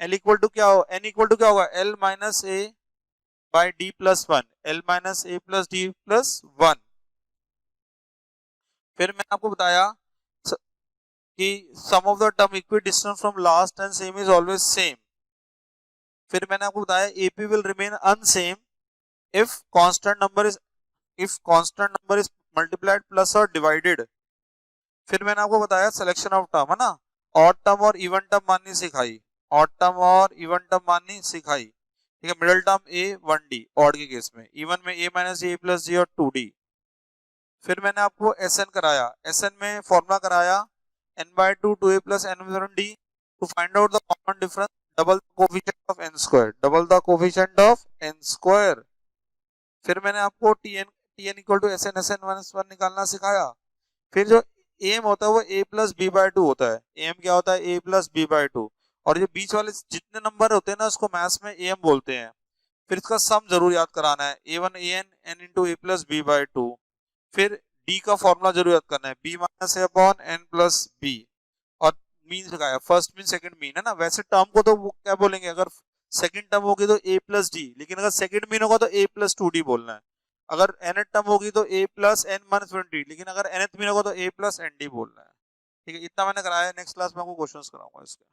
L equal to क्या हो, एन इक्वल टू क्या होगा, L minus A by D plus one, l minus a plus d plus one. फिर मैंने आपको बताया कि sum of the term equidistance from last and same is always same. फिर मैंने आपको बताया AP will remain unsame if constant number is, if constant number is multiplied plus और डिवाइडेड। फिर मैंने आपको बताया सिलेक्शन ऑफ टर्म, है ना, ऑड टर्म और इवन टर्म माननी सिखाई, ऑड टर्म और इवन टर्म माननी सिखाई। ठीक है, मिडिल टर्म ए वन डी ऑड के केस में, इवन में ए माइनस ए प्लस जी और टू डी। फिर मैंने आपको एस एन कराया, एस एन में फॉर्मूला कराया n by 2 2a plus n minus 1 d to find out the common difference, double the coefficient of n square, double the coefficient of n square। फिर मैंने आपको tn equal to S N minus one निकालना सिखाया। फिर जो M होता है वो a plus B by two होता है, एम क्या होता है a plus B by two. और जो बीच वाले जितने नंबर होते हैं ना, उसको मैथ्स में एम बोलते हैं। फिर इसका सम जरूर याद कराना है, a one a n n into a plus B by two. फिर डी का फॉर्मूला जरूर याद करना है, बी माइनस ए अपॉन एन प्लस बी। और मीन लगाया, फर्स्ट मीन सेकंड मीन, है ना। वैसे टर्म को तो वो क्या बोलेंगे, अगर सेकंड टर्म होगी तो ए प्लस डी, लेकिन अगर सेकंड मीन होगा तो ए प्लस टू डी बोलना है। अगर एन टर्म होगी तो a plus N minus one d, लेकिन अगर एन मीन होगा तो ए प्लस एन डी बोलना है। ठीक है, इतना मैंने कराया है। नेक्स्ट क्लास में आपको क्वेश्चंस कराऊंगा इसके।